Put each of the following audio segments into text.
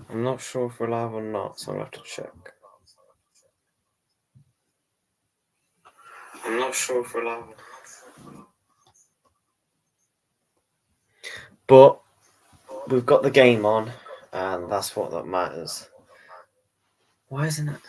I'm not sure if we're live or not, so I'll have to check. I'm not sure if we're live or not. But we've got the game on, and that's what that matters. Why isn't it?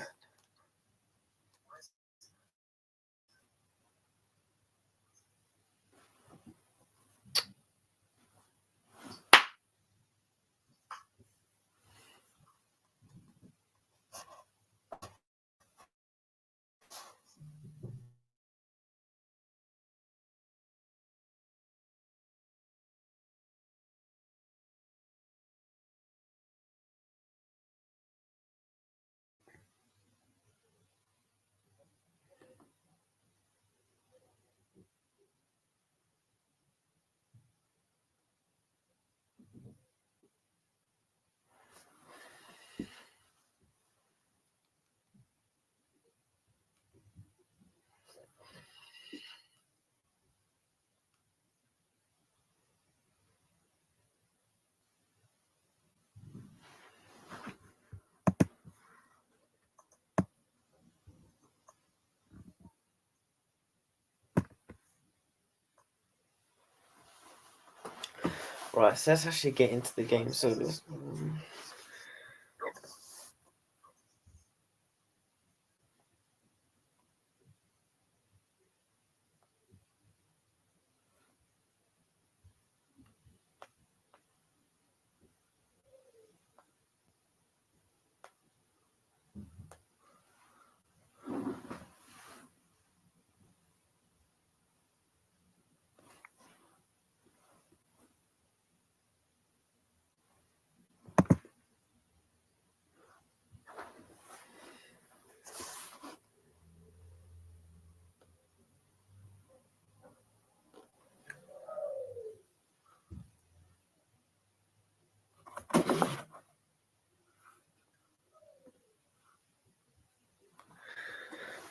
Right, so let's actually get into the game. So this.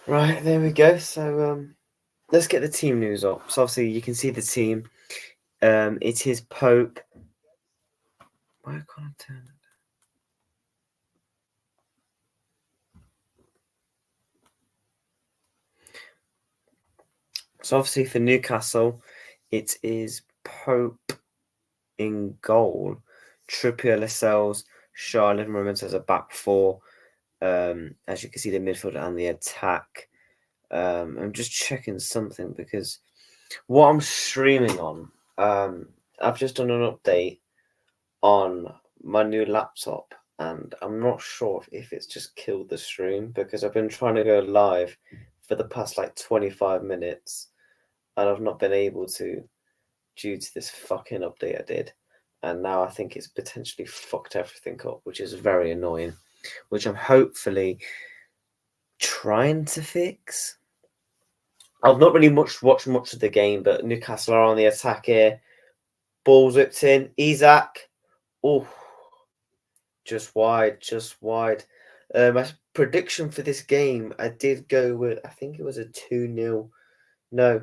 Right, there we go. So let's get the team news up. So obviously you can see the team. It is Pope. Why can't I turn it? So obviously for Newcastle, it is Pope in goal. Trippier, Lascelles, Charlotte, and Romans as a back four. As you can see, the midfield and the attack. I'm just checking something because what I'm streaming on, I've just done an update on my new laptop, and I'm not sure if it's just killed the stream because I've been trying to go live for the past like 25 minutes, and I've not been able to due to this fucking update I did. And now I think it's potentially fucked everything up, which is very annoying, which I'm hopefully trying to fix. I've not really watched much of the game, but Newcastle are on the attack here. Ball's whipped in. Isaac. Oh, just wide. My prediction for this game, I did go with, I think it was a 2-0. No,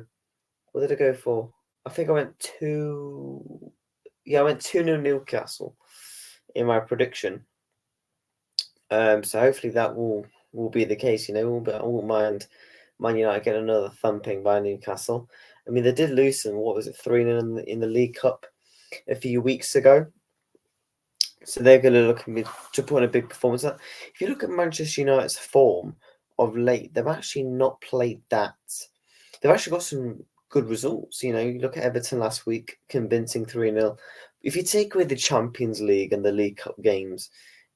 what did I go for? I think I went 2. Yeah, I went 2-0 Newcastle in my prediction. So hopefully that will be the case. But I won't mind Man United getting another thumping by Newcastle. I mean, they did lose some. What was it, 3-0 in the League Cup a few weeks ago? So they're going to look to put in a big performance. If you look at Manchester United's form of late, they've actually not played that. They've actually got some good results. You look at Everton last week, convincing 3-0. If you take away the Champions League and the League Cup games,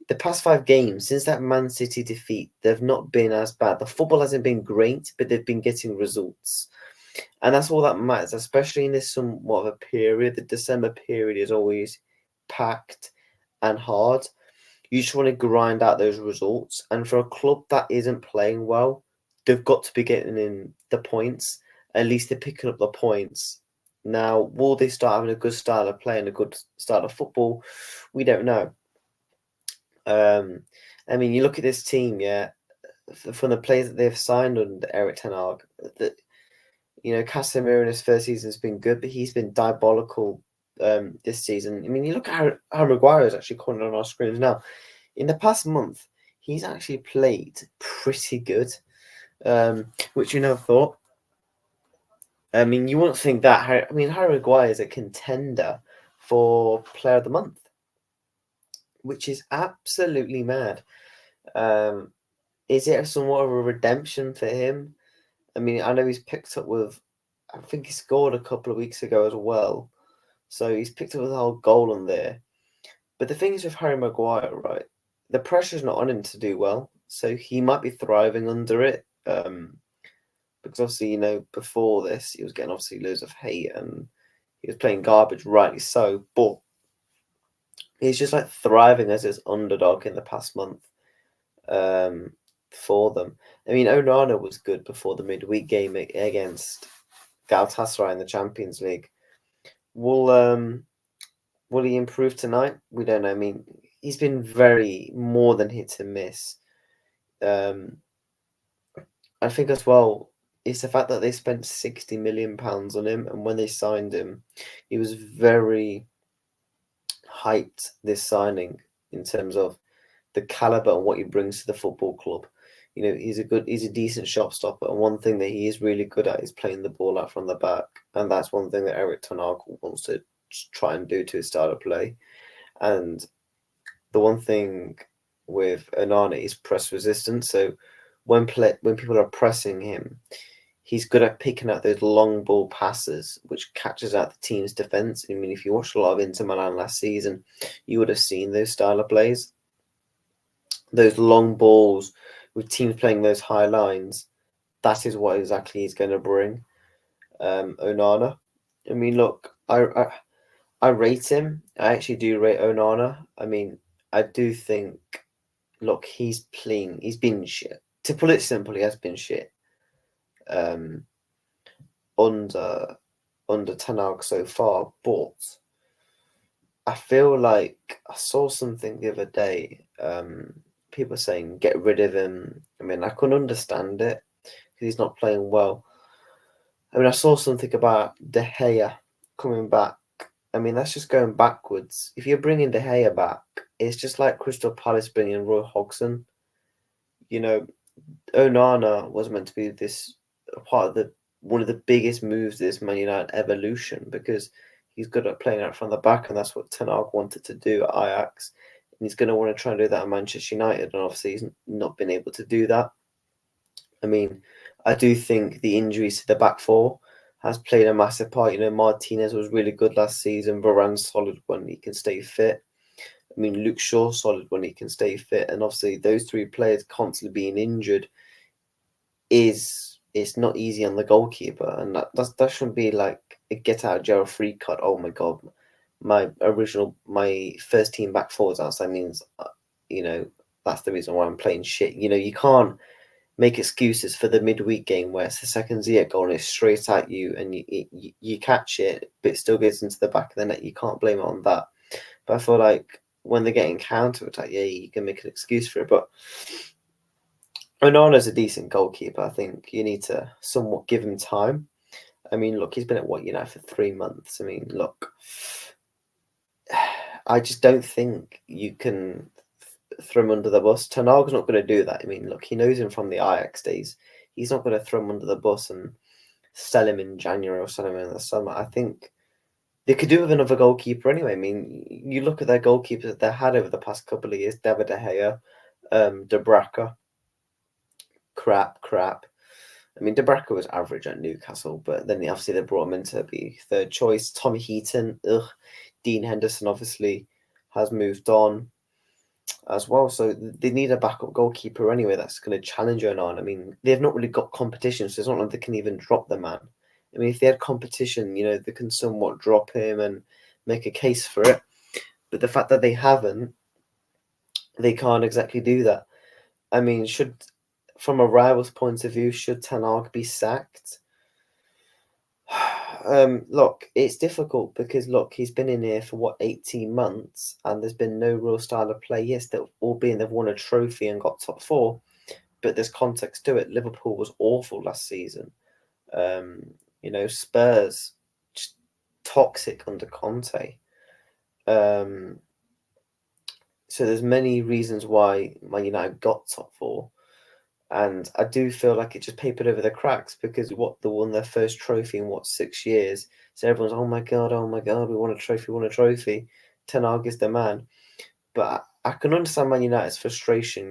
the past 5 games since that Man City defeat, they've not been as bad. The football hasn't been great, but they've been getting results. And that's all that matters, especially in this somewhat of a period. The December period is always packed and hard. You just want to grind out those results. And for a club that isn't playing well, they've got to be getting in the points. At least they're picking up the points. Now, will they start having a good style of play and a good style of football? We don't know. I mean, you look at this team, yeah, from the players that they've signed under Eric Ten Hag, that Casemiro in his first season has been good, but he's been diabolical this season. I mean, you look at how Maguire is actually calling on our screens now. in the past month, he's actually played pretty good, which you never thought. I mean, you wouldn't think that. Harry Maguire is a contender for Player of the Month, which is absolutely mad. Is it somewhat of a redemption for him? I mean, I know he's picked up with, I think he scored a couple of weeks ago as well. So he's picked up with a whole goal on there. But the thing is with Harry Maguire, right? The pressure's not on him to do well. So he might be thriving under it. Because obviously, before this, he was getting obviously loads of hate and he was playing garbage, rightly so. But he's just like thriving as his underdog in the past month for them. I mean, Onana was good before the midweek game against Galatasaray in the Champions League. Will he improve tonight? We don't know. I mean, he's been very more than hit and miss. I think as well, it's the fact that they spent £60 million on him, and when they signed him, he was very hyped, this signing, in terms of the caliber and what he brings to the football club. He's a decent shot stopper, and one thing that he is really good at is playing the ball out from the back, and that's one thing that Erik ten Hag wants to try and do to his style of play. And the one thing with Onana is press resistance. So when people are pressing him, he's good at picking out those long ball passes, which catches out the team's defense. I mean, if you watched a lot of Inter Milan last season, you would have seen those style of plays, those long balls with teams playing those high lines. That is what exactly he's going to bring. Onana. I mean, look, I rate him. I actually do rate Onana. I mean, I do think, look, he's been shit. To put it simply, he has been shit. Under Ten Hag so far, but I feel like I saw something the other day. People saying get rid of him. I mean, I couldn't understand it because he's not playing well. I mean, I saw something about De Gea coming back. I mean, that's just going backwards. If you're bringing De Gea back, it's just like Crystal Palace bringing Roy Hodgson. Onana was meant to be this part of one of the biggest moves of this Man United evolution, because he's good at playing out from the back, and that's what Ten Hag wanted to do at Ajax. And he's going to want to try and do that at Manchester United, and obviously he's not been able to do that. I mean, I do think the injuries to the back four has played a massive part. Martinez was really good last season. Varane's solid when he can stay fit. I mean, Luke Shaw's solid when he can stay fit. And obviously, those three players constantly being injured it's not easy on the goalkeeper. And that shouldn't be like a get out of jail free card. Oh my God, my first team back forwards outside means, that's the reason why I'm playing shit. You can't make excuses for the midweek game where it's the second Ziyech goal and it's straight at you and you catch it, but it still goes into the back of the net. You can't blame it on that. But I feel like when they're getting counter-attack, yeah, you can make an excuse for it. But Onana's a decent goalkeeper. I think you need to somewhat give him time. I mean, look, he's been at for 3 months. I mean, look, I just don't think you can throw him under the bus. Ten Hag's not going to do that. I mean, look, he knows him from the Ajax days. He's not going to throw him under the bus and sell him in January or sell him in the summer. I think they could do with another goalkeeper anyway. I mean, you look at their goalkeepers that they had over the past couple of years: David De Gea, Debraka. Crap. I mean, Debraka was average at Newcastle, but then obviously they brought him in to be third choice. Tommy Heaton, Dean Henderson obviously has moved on as well, so they need a backup goalkeeper anyway that's going to challenge Onana. I mean, they've not really got competition, so it's not like they can even drop the man. I mean, if they had competition, they can somewhat drop him and make a case for it. But the fact that they haven't, they can't exactly do that. I mean, from a rival's point of view, should Ten Hag be sacked? Look, it's difficult because, look, he's been in here for 18 months and there's been no real style of play. Yes, albeit they've won a trophy and got top four, but there's context to it. Liverpool was awful last season. Spurs, toxic under Conte. So there's many reasons why Man United got top four. And I do feel like it just papered over the cracks because they won their first trophy in 6 years. So everyone's, oh my god, we won a trophy, we won a trophy. Ten Hag is the man. But I can understand Man United's frustration,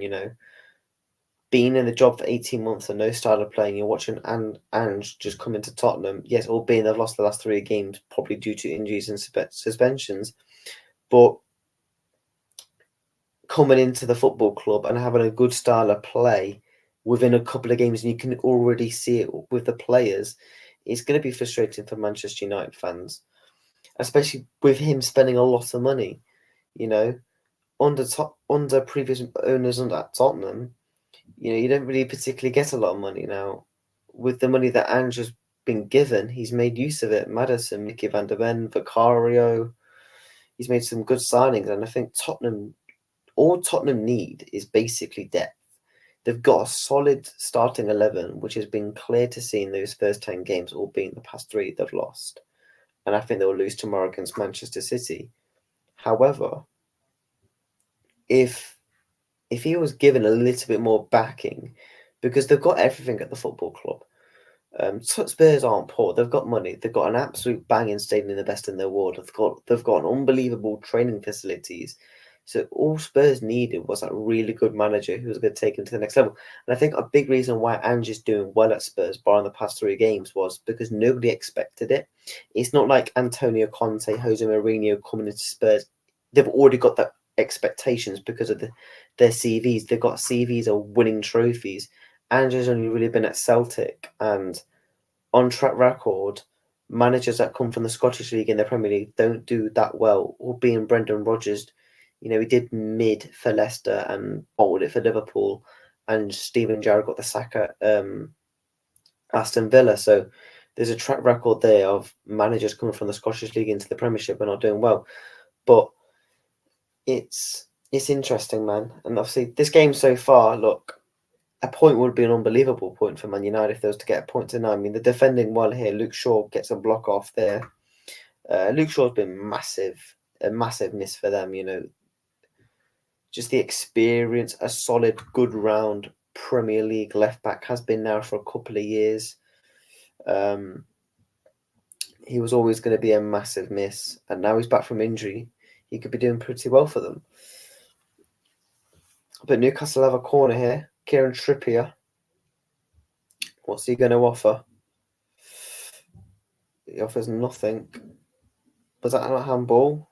being in the job for 18 months and no style of playing. You're watching Ange just come into Tottenham. Yes, albeit they've lost the last 3 games, probably due to injuries and suspensions. But coming into the football club and having a good style of play within a couple of games, and you can already see it with the players, it's going to be frustrating for Manchester United fans, especially with him spending a lot of money. Under previous owners under Tottenham, you don't really particularly get a lot of money now. With the money that Ange has been given, he's made use of it. Maddison, Mickey van der Ven, Vicario, he's made some good signings, and I think all Tottenham need is basically depth. They've got a solid starting 11, which has been clear to see in those first 10 games, albeit the past 3 they've lost. And I think they'll lose tomorrow against Manchester City. However, if he was given a little bit more backing, because they've got everything at the football club. Spurs aren't poor. They've got money. They've got an absolute banging stadium, the best in the world. They've got unbelievable training facilities. So all Spurs needed was a really good manager who was going to take them to the next level. And I think a big reason why Ange is doing well at Spurs, barring the past 3 games, was because nobody expected it. It's not like Antonio Conte, Jose Mourinho coming into Spurs. They've already got that expectations because of their CVs. They've got CVs of winning trophies. Ange has only really been at Celtic, and on track record, managers that come from the Scottish League and the Premier League don't do that well. Or being Brendan Rodgers, he did mid for Leicester and bolted it for Liverpool, and Steven Gerrard got the sack at Aston Villa. So there's a track record there of managers coming from the Scottish League into the Premiership and not doing well. But it's interesting, man. And obviously, this game so far, look, a point would be an unbelievable point for Man United if they was to get a point tonight. I mean, they're defending well here. Luke Shaw gets a block off there. Luke Shaw's been a massive miss for them, Just the experience, a solid, good round Premier League left back has been now for a couple of years. He was always going to be a massive miss, and now he's back from injury. He could be doing pretty well for them. But Newcastle have a corner here. Kieran Trippier. What's he going to offer? He offers nothing. Was that not a handball?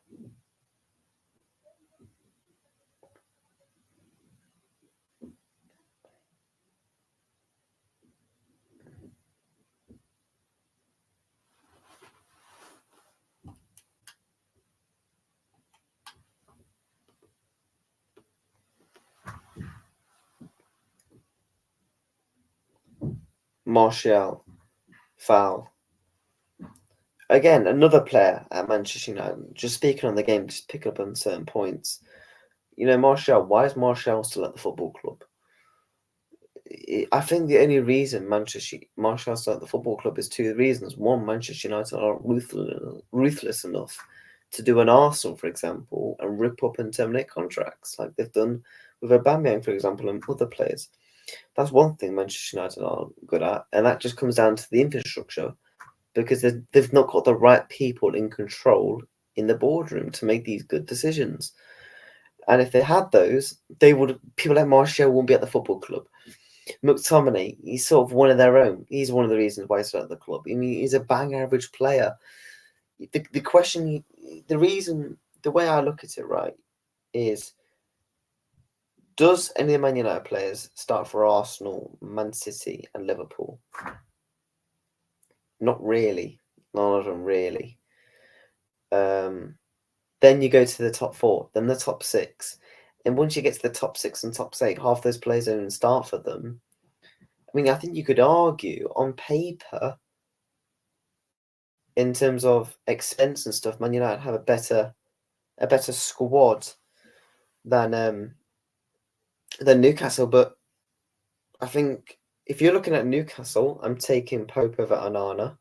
Martial. Foul. Again, another player at Manchester United. Just speaking on the game, just pick up on certain points. Martial, why is Martial still at the football club? I think the only reason Martial's still at the football club is 2 reasons. One, Manchester United are ruthless enough to do an Arsenal, for example, and rip up and terminate contracts like they've done with Aubameyang, for example, and other players. That's one thing Manchester United are good at, and that just comes down to the infrastructure, because they've not got the right people in control in the boardroom to make these good decisions. And if they had those, people like Martial wouldn't be at the football club. McTominay, he's sort of one of their own. He's one of the reasons why he's at the club. I mean, he's a bang average player. The question, the way I look at it, right, is, does any of the Man United players start for Arsenal, Man City, and Liverpool? Not really. None of them really. Then you go to the top 4, then the top 6. And once you get to the top 6 and top 8, half those players don't even start for them. I mean, I think you could argue on paper, in terms of expense and stuff, Man United have a better squad than Newcastle. But I think if you're looking at Newcastle, I'm taking Pope over Onana.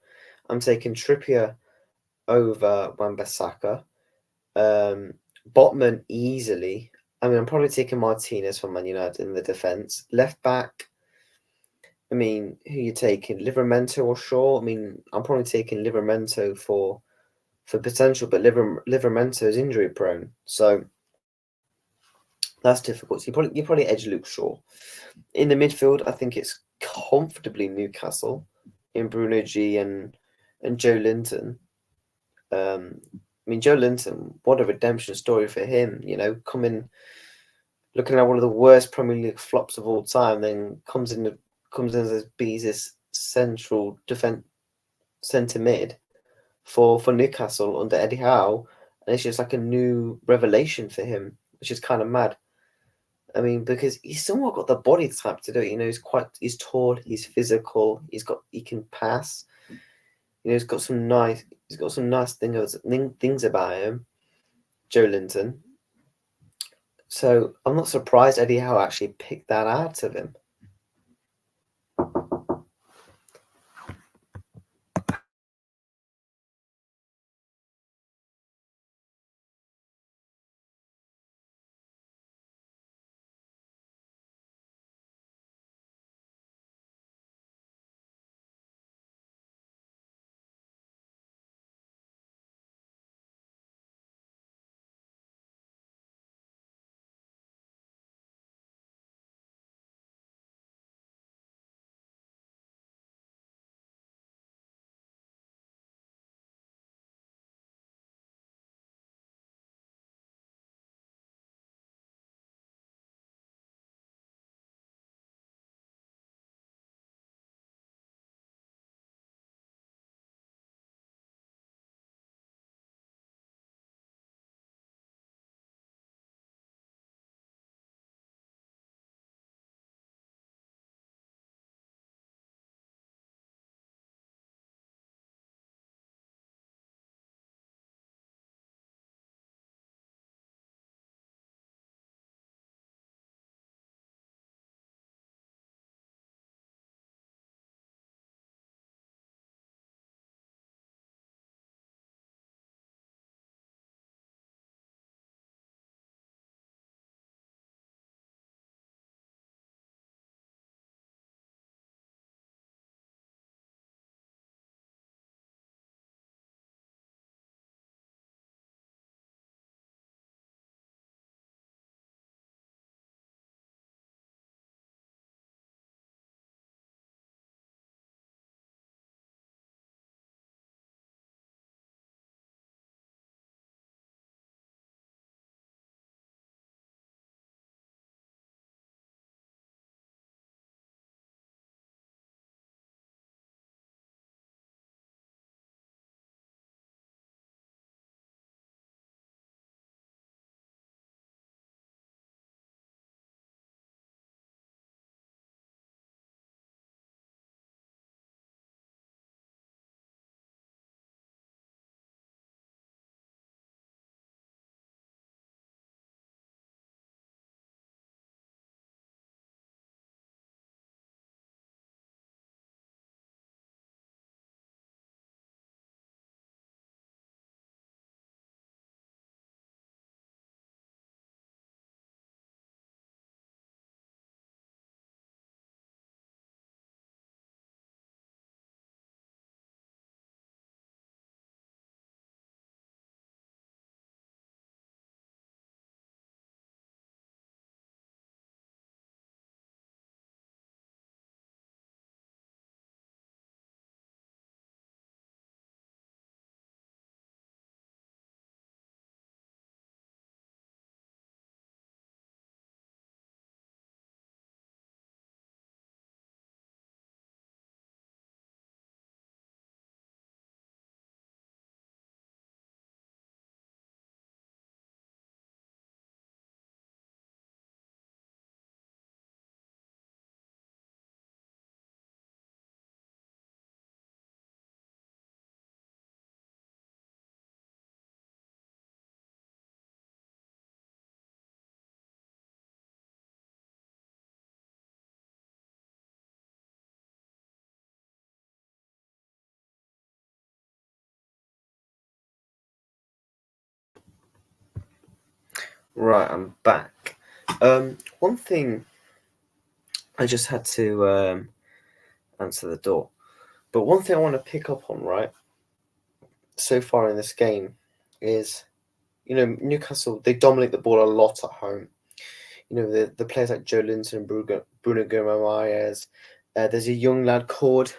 I'm taking Trippier over Wan-Bissaka. Botman easily I mean, I'm probably taking Martinez from Man United in the defence. Left back, I mean, who you taking? Livramento or Shaw? I mean, I'm probably taking Livramento for potential, but Livramento is injury prone, so that's difficult. So you probably edge Luke Shaw. In the midfield, I think it's comfortably Newcastle in Bruno G and Joe Linton. I mean, Joe Linton, what a redemption story for him. You know, looking at one of the worst Premier League flops of all time, then comes in as being this central defense centre mid for Newcastle under Eddie Howe, and it's just like a new revelation for him, which is kind of mad. I mean, because he's somewhat got the body type to do it. You know, he's tall, he's physical, he can pass. You know, he's got some nice things about him, Joe Linton. So I'm not surprised Eddie Howe actually picked that out of him. Right, I'm back. One thing I just had to answer the door, but one thing I want to pick up on, right, so far in this game is, Newcastle, they dominate the ball a lot at home. The players like Joe Linton and Bruno Guimaraes. There's a young lad called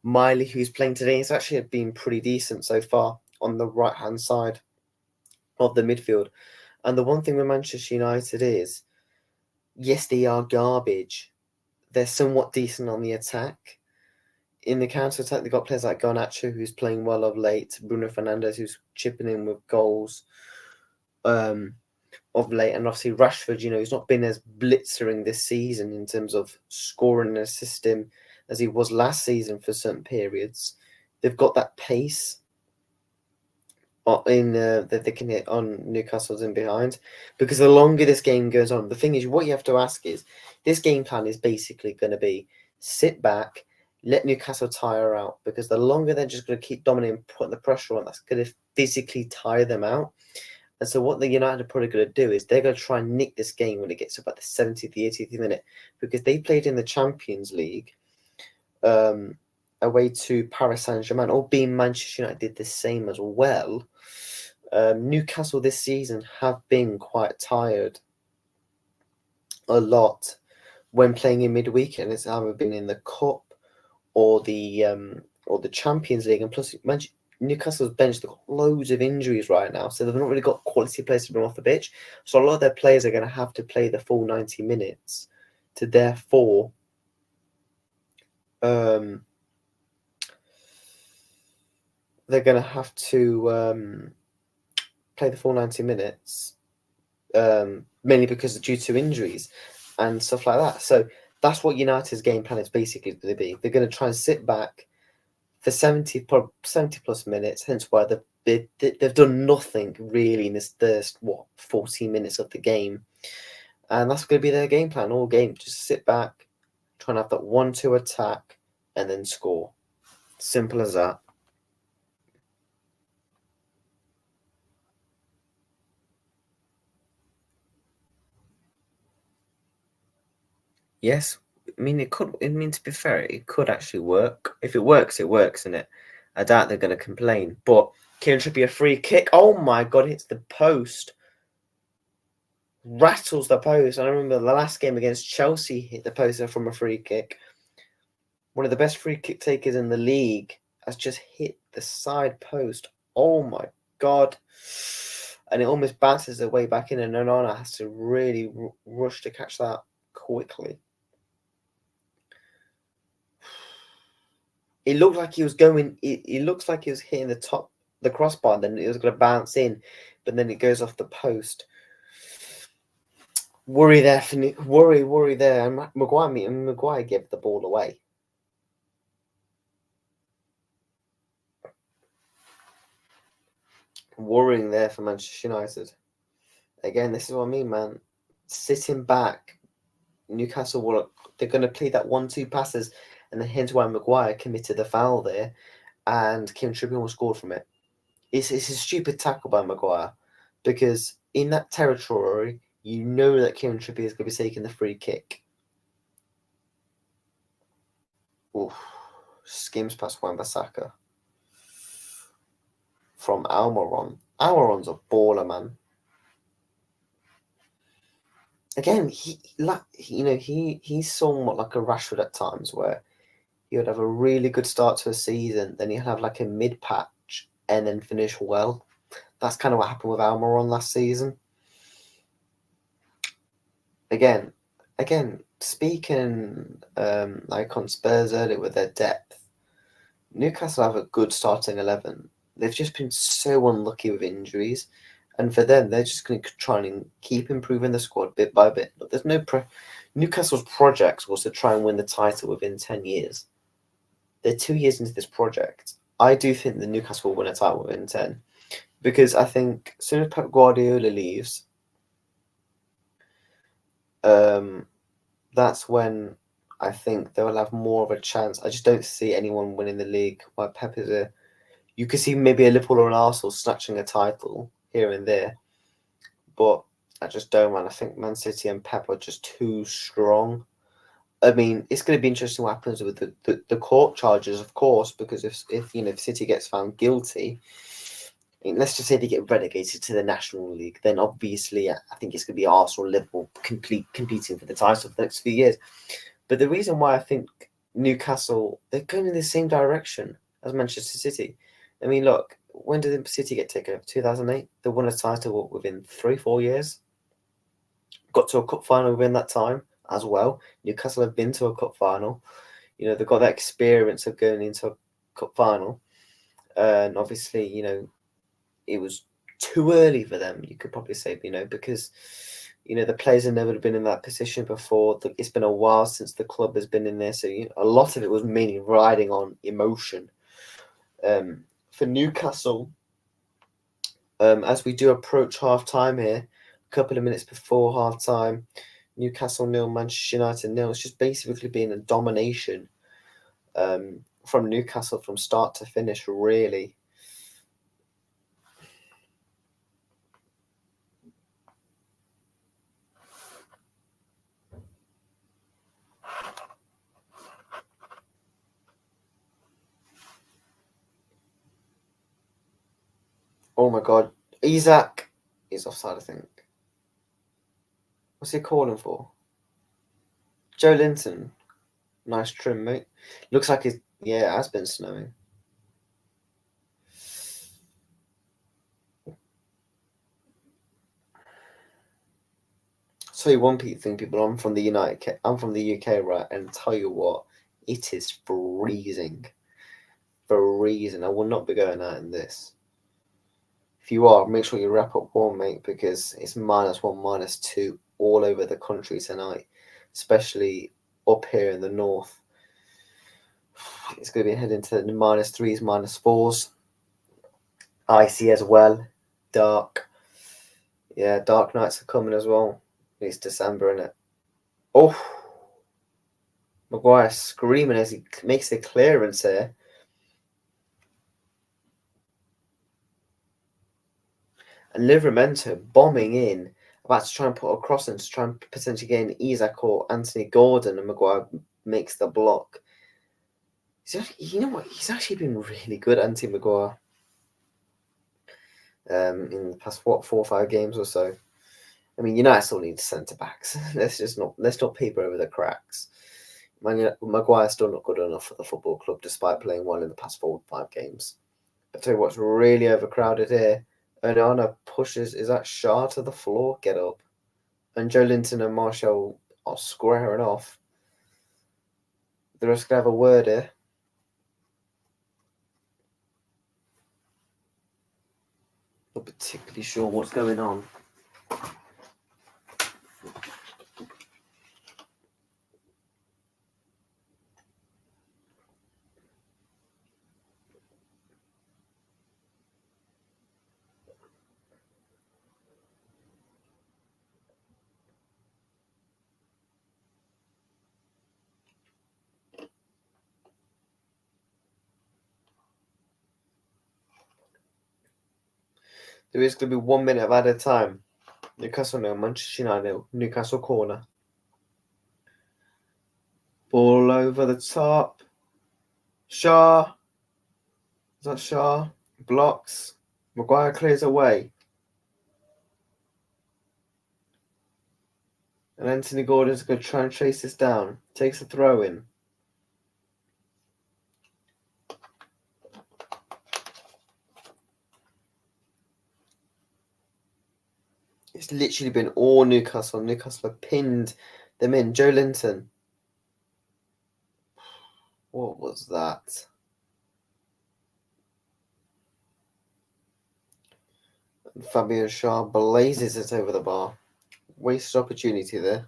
Miley who's playing today. He's actually been pretty decent so far on the right-hand side of the midfield. And the one thing with Manchester United is, yes, they are garbage. They're somewhat decent on the attack. In the counter-attack, they've got players like Garnacho, who's playing well of late, Bruno Fernandes, who's chipping in with goals of late, and obviously Rashford, he's not been as blitzering this season in terms of scoring and assisting as he was last season for certain periods. They've got that pace that they can hit on Newcastle's in behind, because the longer this game goes on, the thing is, what you have to ask is, this game plan is basically going to be sit back, let Newcastle tire out, because the longer they're just going to keep dominating, putting the pressure on, that's going to physically tire them out. And so what the United are probably going to do is they're going to try and nick this game when it gets to about the 70th, the 80th minute, because they played in the Champions League away to Paris Saint-Germain, albeit Manchester United did the same as well. Newcastle this season have been quite tired a lot when playing in midweek, and it's either been in the Cup or the Champions League, and plus Newcastle's bench, they've got loads of injuries right now, so they've not really got quality players to bring off the pitch. So a lot of their players are going to have to play the full 90 minutes to therefore they're going to have to play the full 90 minutes mainly because due to injuries and stuff like that. So that's what United's game plan is basically going to be. They're going to try and sit back for 70 plus minutes, hence why they've done nothing really in this first 14 minutes of the game, and that's going to be their game plan all game. Just sit back, try and have that 1-2 attack, and then score. Simple as that. Yes, I mean it could. I mean, to be fair, it could actually work. If it works, it works, isn't it? I doubt they're going to complain. But Kieran Trippier free kick. Oh my god, hits the post. Rattles the post. I remember the last game against Chelsea hit the post from a free kick. One of the best free kick takers in the league has just hit the side post. Oh my god. And it almost bounces their way back in, and Onana has to really rush to catch that quickly. It looked like he was going. It looks like he was hitting the crossbar, and then it was going to bounce in, but then it goes off the post. Worry there, worry there. And Maguire gave the ball away. Worrying there for Manchester United. Again, this is what I mean, man. Sitting back, Newcastle they're going to play that 1-2 passes, and then hence why Maguire committed the foul there, and Kieran Trippier scored from it. It's a stupid tackle by Maguire, because in that territory, you know that Kieran Trippier is going to be taking the free kick. Oof. Skims past Wan-Bissaka. From Almiron. Almiron's a baller, man. Again, he's somewhat like a Rashford at times, where he would have a really good start to a season, then he'd have like a mid-patch, and then finish well. That's kind of what happened with Almiron last season. Again, speaking like on Spurs earlier with their depth, Newcastle have a good starting 11. They've just been so unlucky with injuries, and for them, they're just going to try and keep improving the squad bit by bit. But there's no Newcastle's project was to try and win the title within 10 years. They're 2 years into this project. I do think the Newcastle will win a title within 10, because I think as soon as Pep Guardiola leaves, that's when I think they will have more of a chance. I just don't see anyone winning the league while Pep is there. You could see maybe a Liverpool or an Arsenal snatching a title here and there, but I just don't, man. I think Man City and Pep are just too strong. I mean, it's going to be interesting what happens with the court charges, of course, because if City gets found guilty, I mean, let's just say they get relegated to the National League, then obviously I think it's going to be Arsenal, Liverpool competing for the title for the next few years. But the reason why I think Newcastle, they're going in the same direction as Manchester City. I mean, look, when did City get taken over? 2008. They won a title within 3-4 years. Got to a cup final within that time as well. Newcastle have been to a cup final. They've got that experience of going into a cup final. And obviously, it was too early for them, you could probably say, because, the players have never been in that position before. It's been a while since the club has been in there. So a lot of it was mainly riding on emotion. For Newcastle, as we do approach half-time here, a couple of minutes before half-time, Newcastle 0, Manchester United 0. It's just basically been a domination from Newcastle from start to finish, really. Oh my God. Isaac is offside, I think. What's he calling for? Joe Linton. Nice trim, mate. Looks like it has been snowing. So one thing, people, I'm from the UK, right? And tell you what, it is freezing. Freezing. I will not be going out in this. If you are, make sure you wrap up warm, mate, because it's -1, -2 all over the country tonight, especially up here in the north. It's going to be heading to the -3s, -4s. Icy as well. Dark. Yeah, dark nights are coming as well. It's December, innit? Oh, Maguire screaming as he makes the clearance here. And Livramento bombing in, about to try and put a cross in to try and potentially get an Isaac or Anthony Gordon, and Maguire makes the block. You know what? He's actually been really good, Anthony Maguire. In the past 4 or 5 games or so. I mean, United still need centre backs. let's not paper over the cracks. Maguire's still not good enough for the football club, despite playing well in the past 4 or 5 games. I tell you what's really overcrowded here. Onana pushes. Is that Shaw to the floor? Get up. And Joe Linton and Marshall are squaring off. The rest could have a word here. Not particularly sure what's going on. There is going to be 1 minute of added time. Newcastle 0, Manchester United 0. Newcastle corner. Ball over the top. Shaw. Is that Shaw? Blocks. Maguire clears away. And Anthony Gordon's going to try and chase this down. Takes a throw in. It's literally been all Newcastle. Newcastle have pinned them in. Joe Linton. What was that? And Fabio Shaw blazes it over the bar. Wasted opportunity there.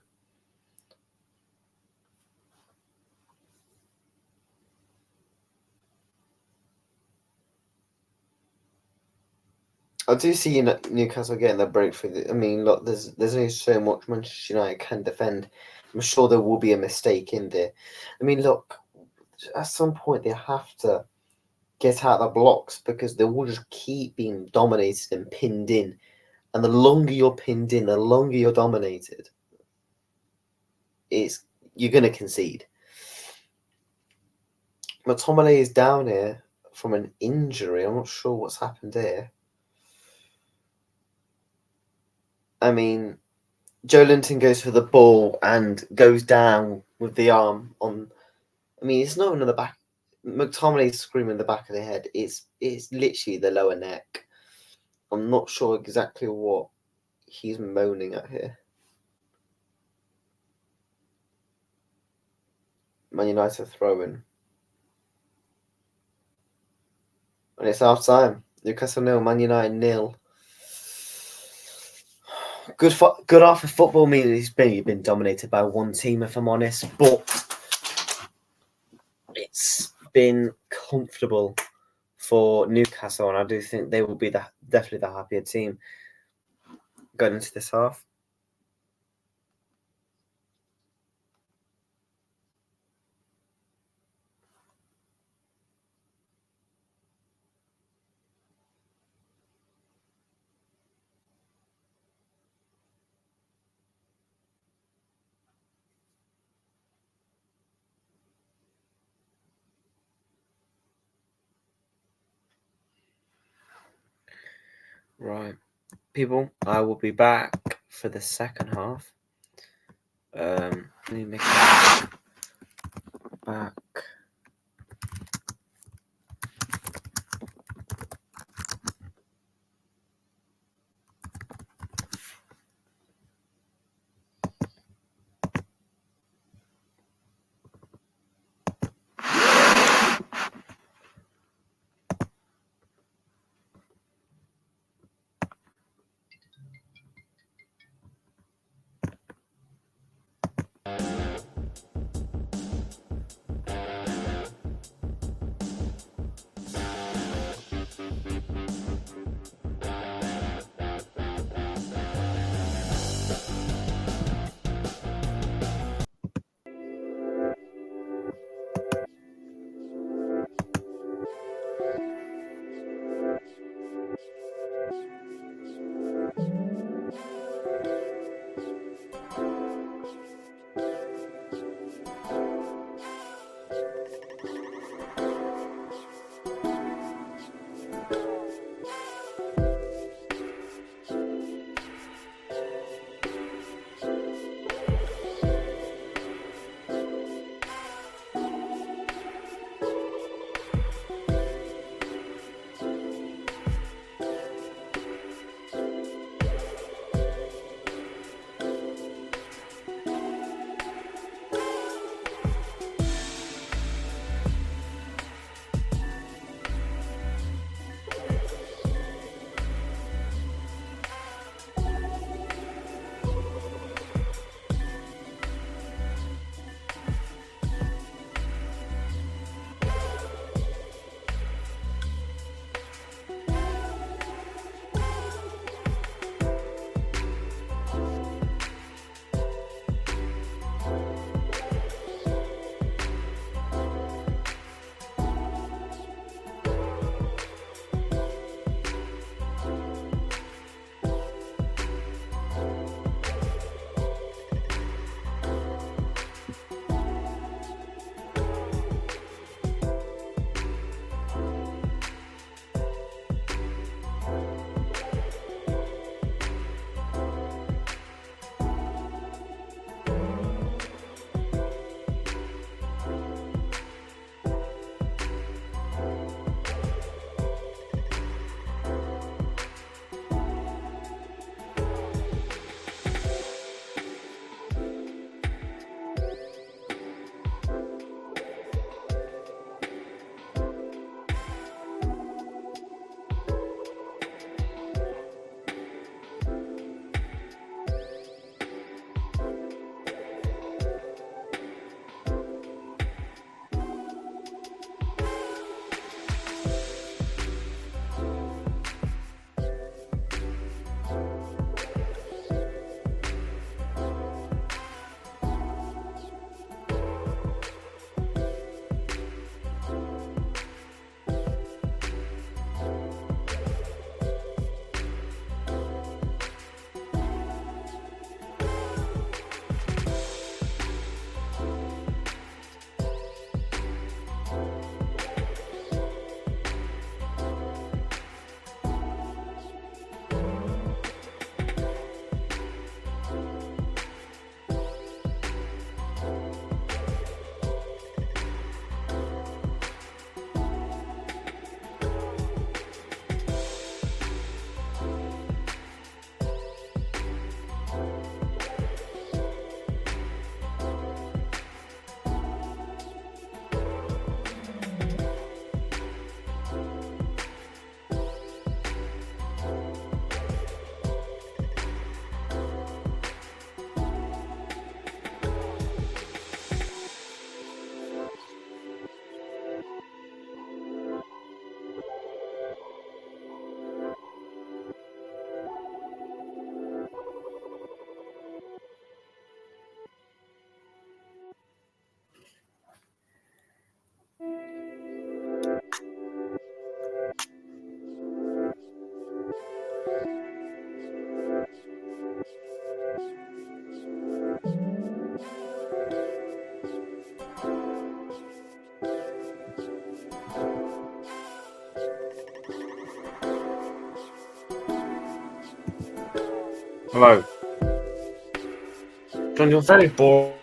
I do see Newcastle getting that breakthrough. I mean, look, there's only so much Manchester United can defend. I'm sure there will be a mistake in there. I mean, look, at some point they have to get out of the blocks because they will just keep being dominated and pinned in. And the longer you're pinned in, the longer you're dominated, you're going to concede. McTominay is down here from an injury. I'm not sure what's happened here. I mean, Joe Linton goes for the ball and goes down with the arm on. I mean, it's not in the back. McTominay's screaming the back of the head. It's literally the lower neck. I'm not sure exactly what he's moaning at here. Man United throwing. And it's half time. Newcastle 0, Man United 0. Good half of football means it's maybe been dominated by one team, if I'm honest, but it's been comfortable for Newcastle, and I do think they will be definitely the happier team going into this half. Right, people, I will be back for the second half. Let me make it back. Hello. John, you're very boring.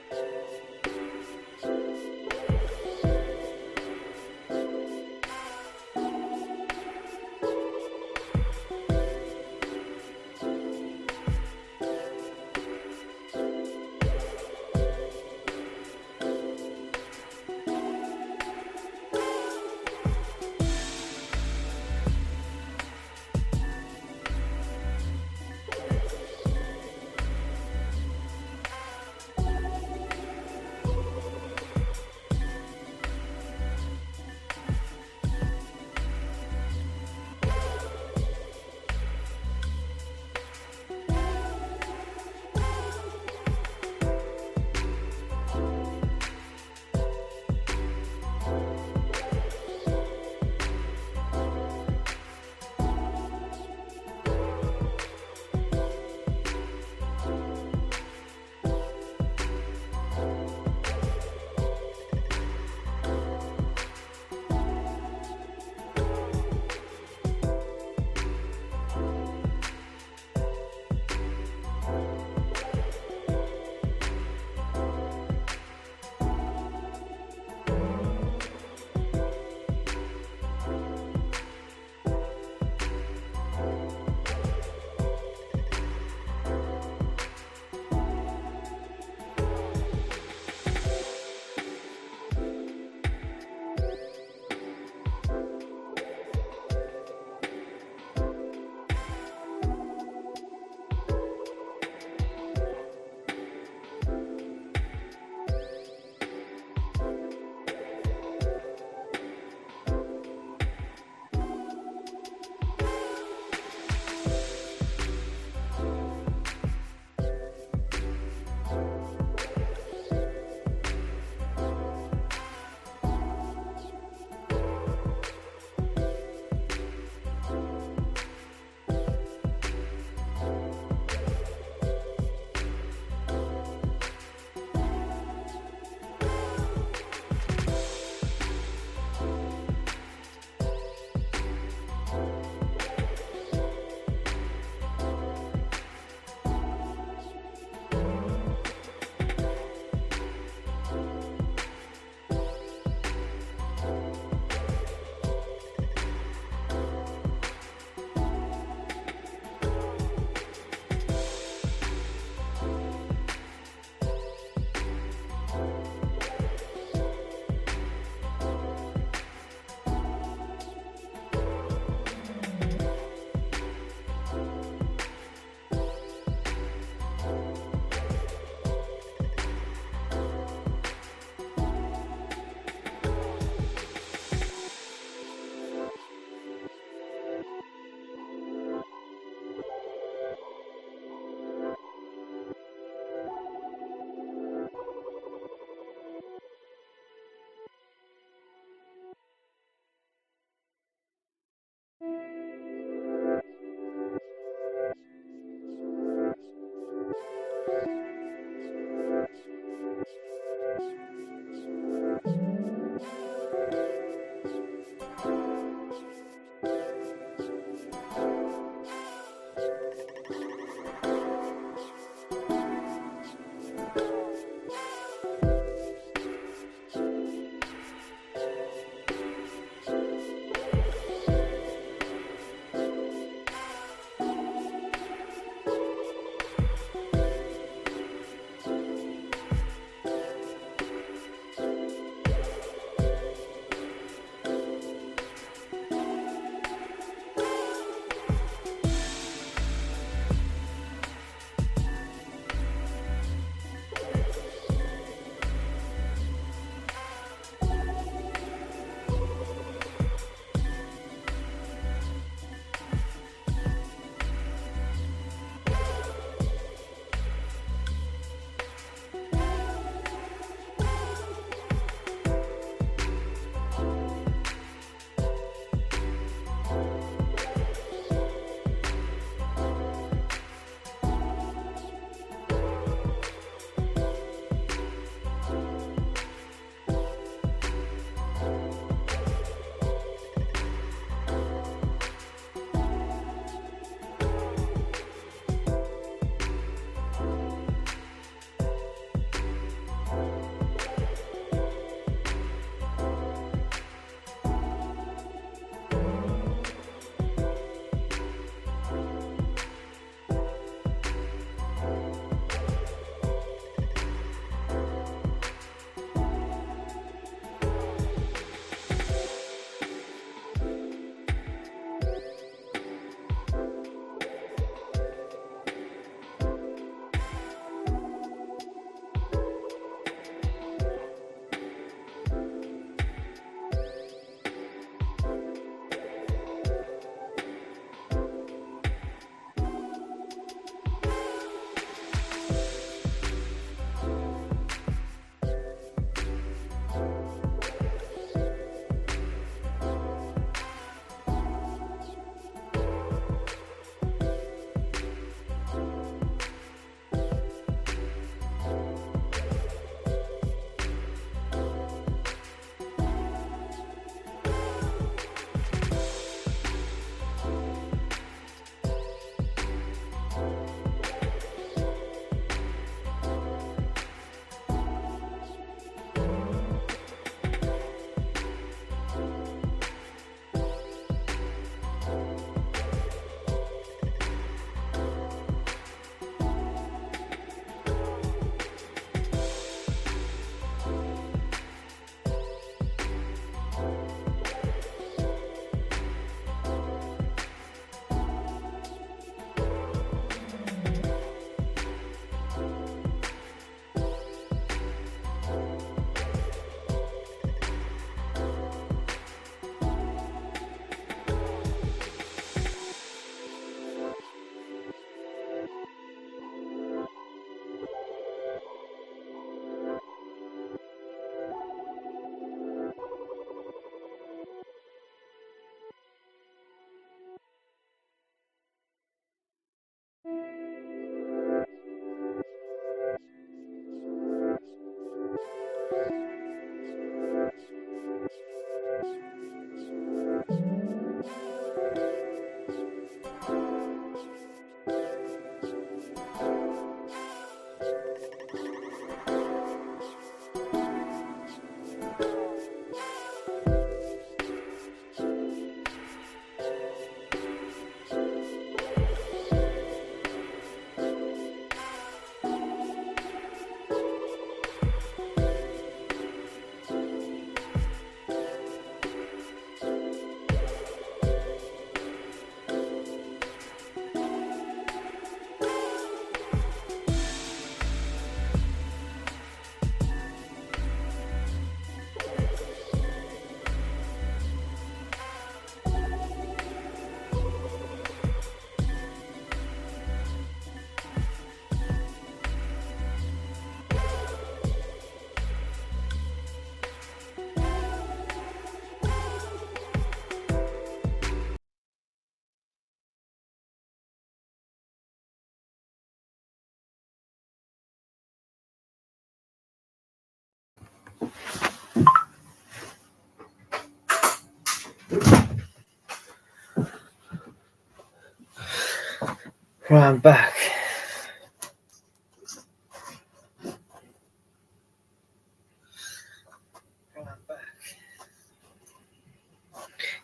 Right, I'm back.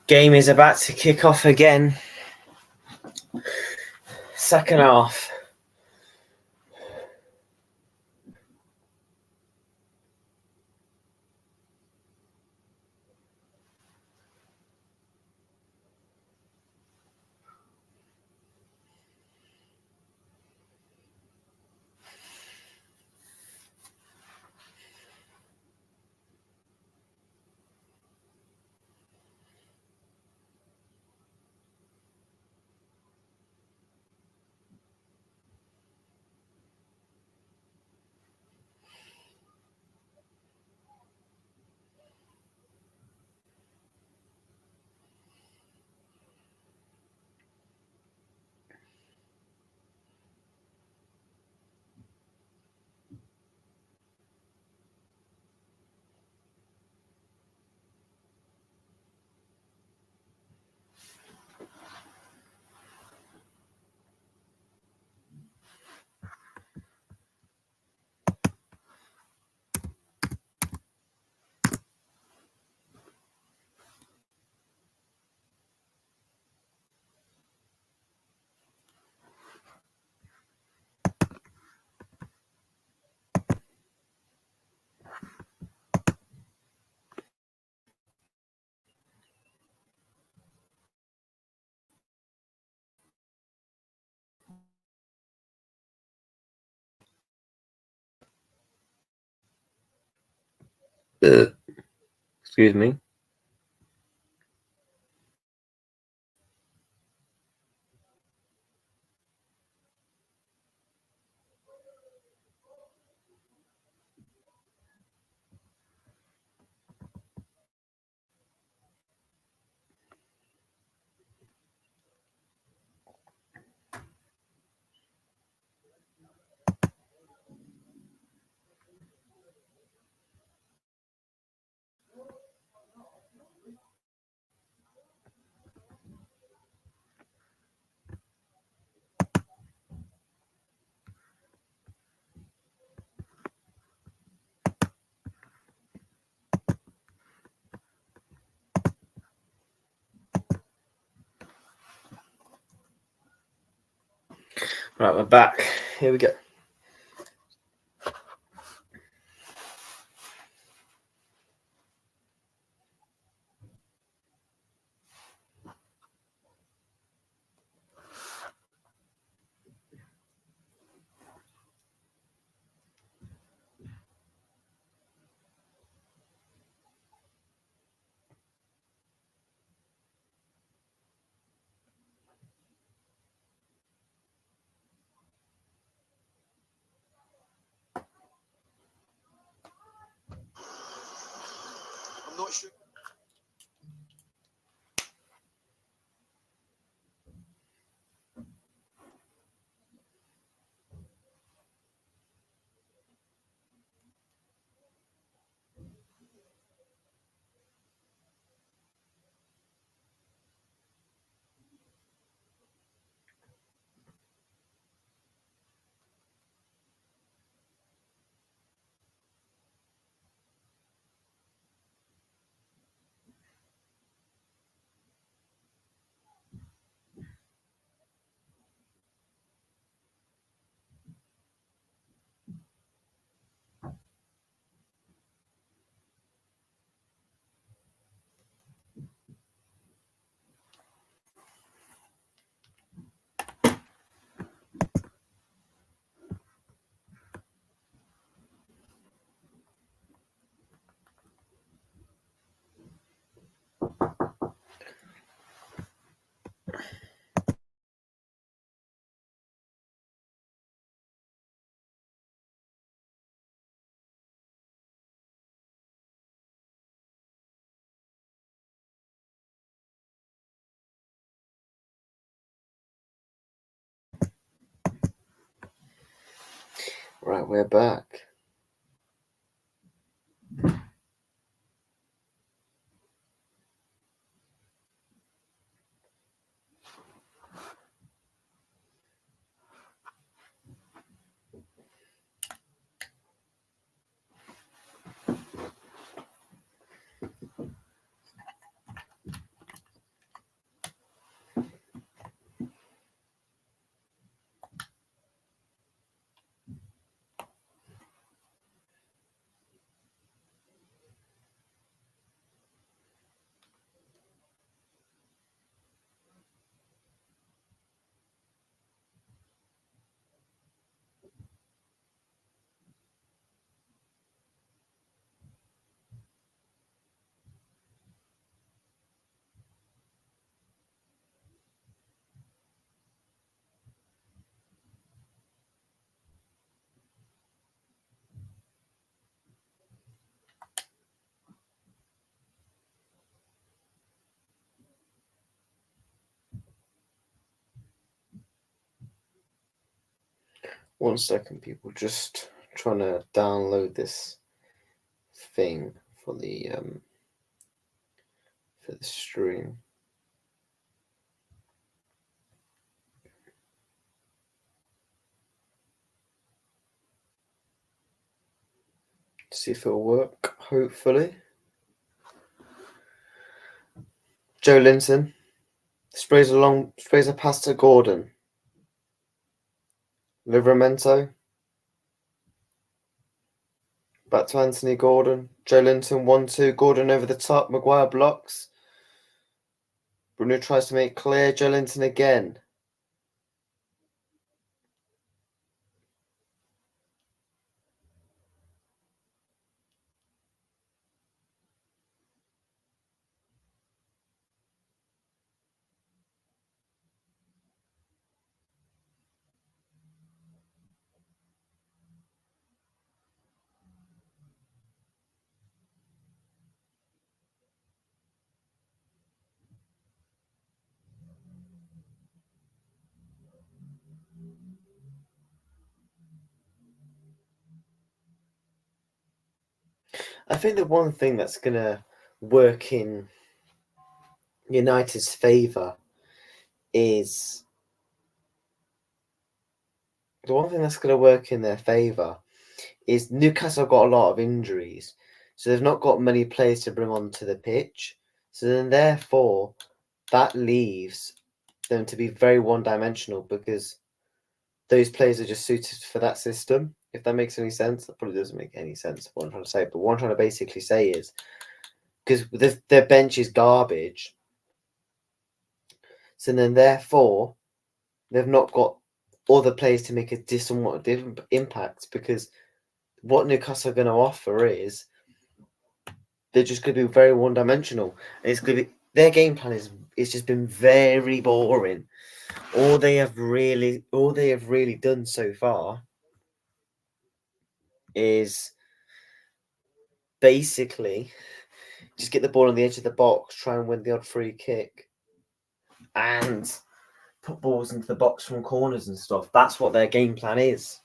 Game is about to kick off again. Second half. Excuse me. Right, we're back. Here we go. I'm not sure. Right, we're back. 1 second, people. Just trying to download this thing for the stream. See if it'll work. Hopefully. Joe Linton sprays a pass to Gordon. Livramento. Back to Anthony Gordon. Joe Linton 1-2. Gordon over the top. Maguire blocks. Bruno tries to make it clear. Joe Linton again. I think the one thing that's going to work in United's favour is the one thing that's going to work in their favour is Newcastle have got a lot of injuries, so they've not got many players to bring onto the pitch. So then, therefore, that leaves them to be very one-dimensional because those players are just suited for that system. If that makes any sense, that probably doesn't make any sense. What I'm trying to say, but what I'm trying to basically say is because their bench is garbage, so then therefore they've not got other players to make a somewhat different impact because what Newcastle are going to offer is they're just going to be very one-dimensional. And it's going to be their game plan is just been very boring. All they have really done so far is basically just get the ball on the edge of the box, try and win the odd free kick, and put balls into the box from corners and stuff. That's what their game plan is.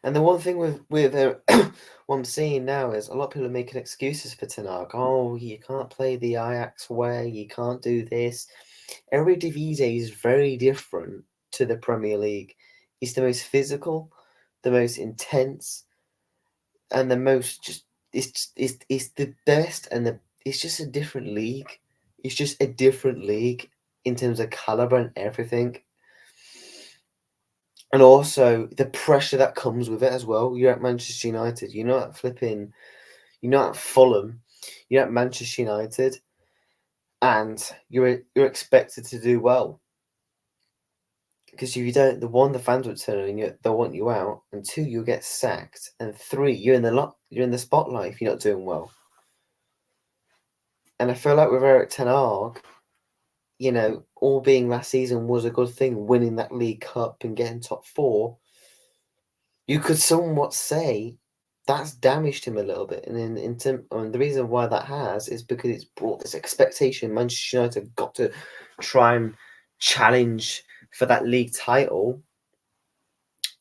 And the one thing with what I'm seeing now is a lot of people are making excuses for Ten Hag. Oh, you can't play the Ajax way. You can't do this. Eredivisie is very different to the Premier League. It's the most physical, the most intense, and the most just. It's the best, and it's just a different league. It's just a different league in terms of caliber and everything. And also the pressure that comes with it as well. You're at Manchester United. You're not flipping. You're not at Fulham. You're at Manchester United, and you're expected to do well. Because if you don't, the fans would turn and they'll want you out, and 2, you'll get sacked, and 3, you're in the spotlight if you're not doing well. And I feel like with Eric Ten Hag, all being last season was a good thing, winning that League Cup and getting top 4. You could somewhat say that's damaged him a little bit, and the reason why that has is because it's brought this expectation. Manchester United got to try and challenge for that league title,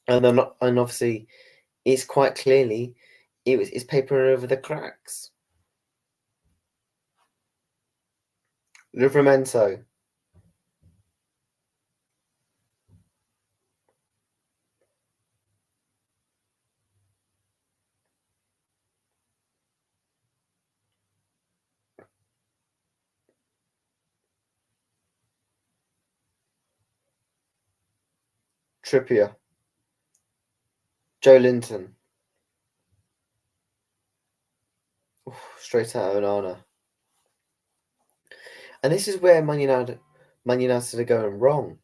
and obviously, it's quite clearly it's papering over the cracks. Livramento. Trippier. Joe Linton. Straight out of Onana. And this is where Man United are going wrong.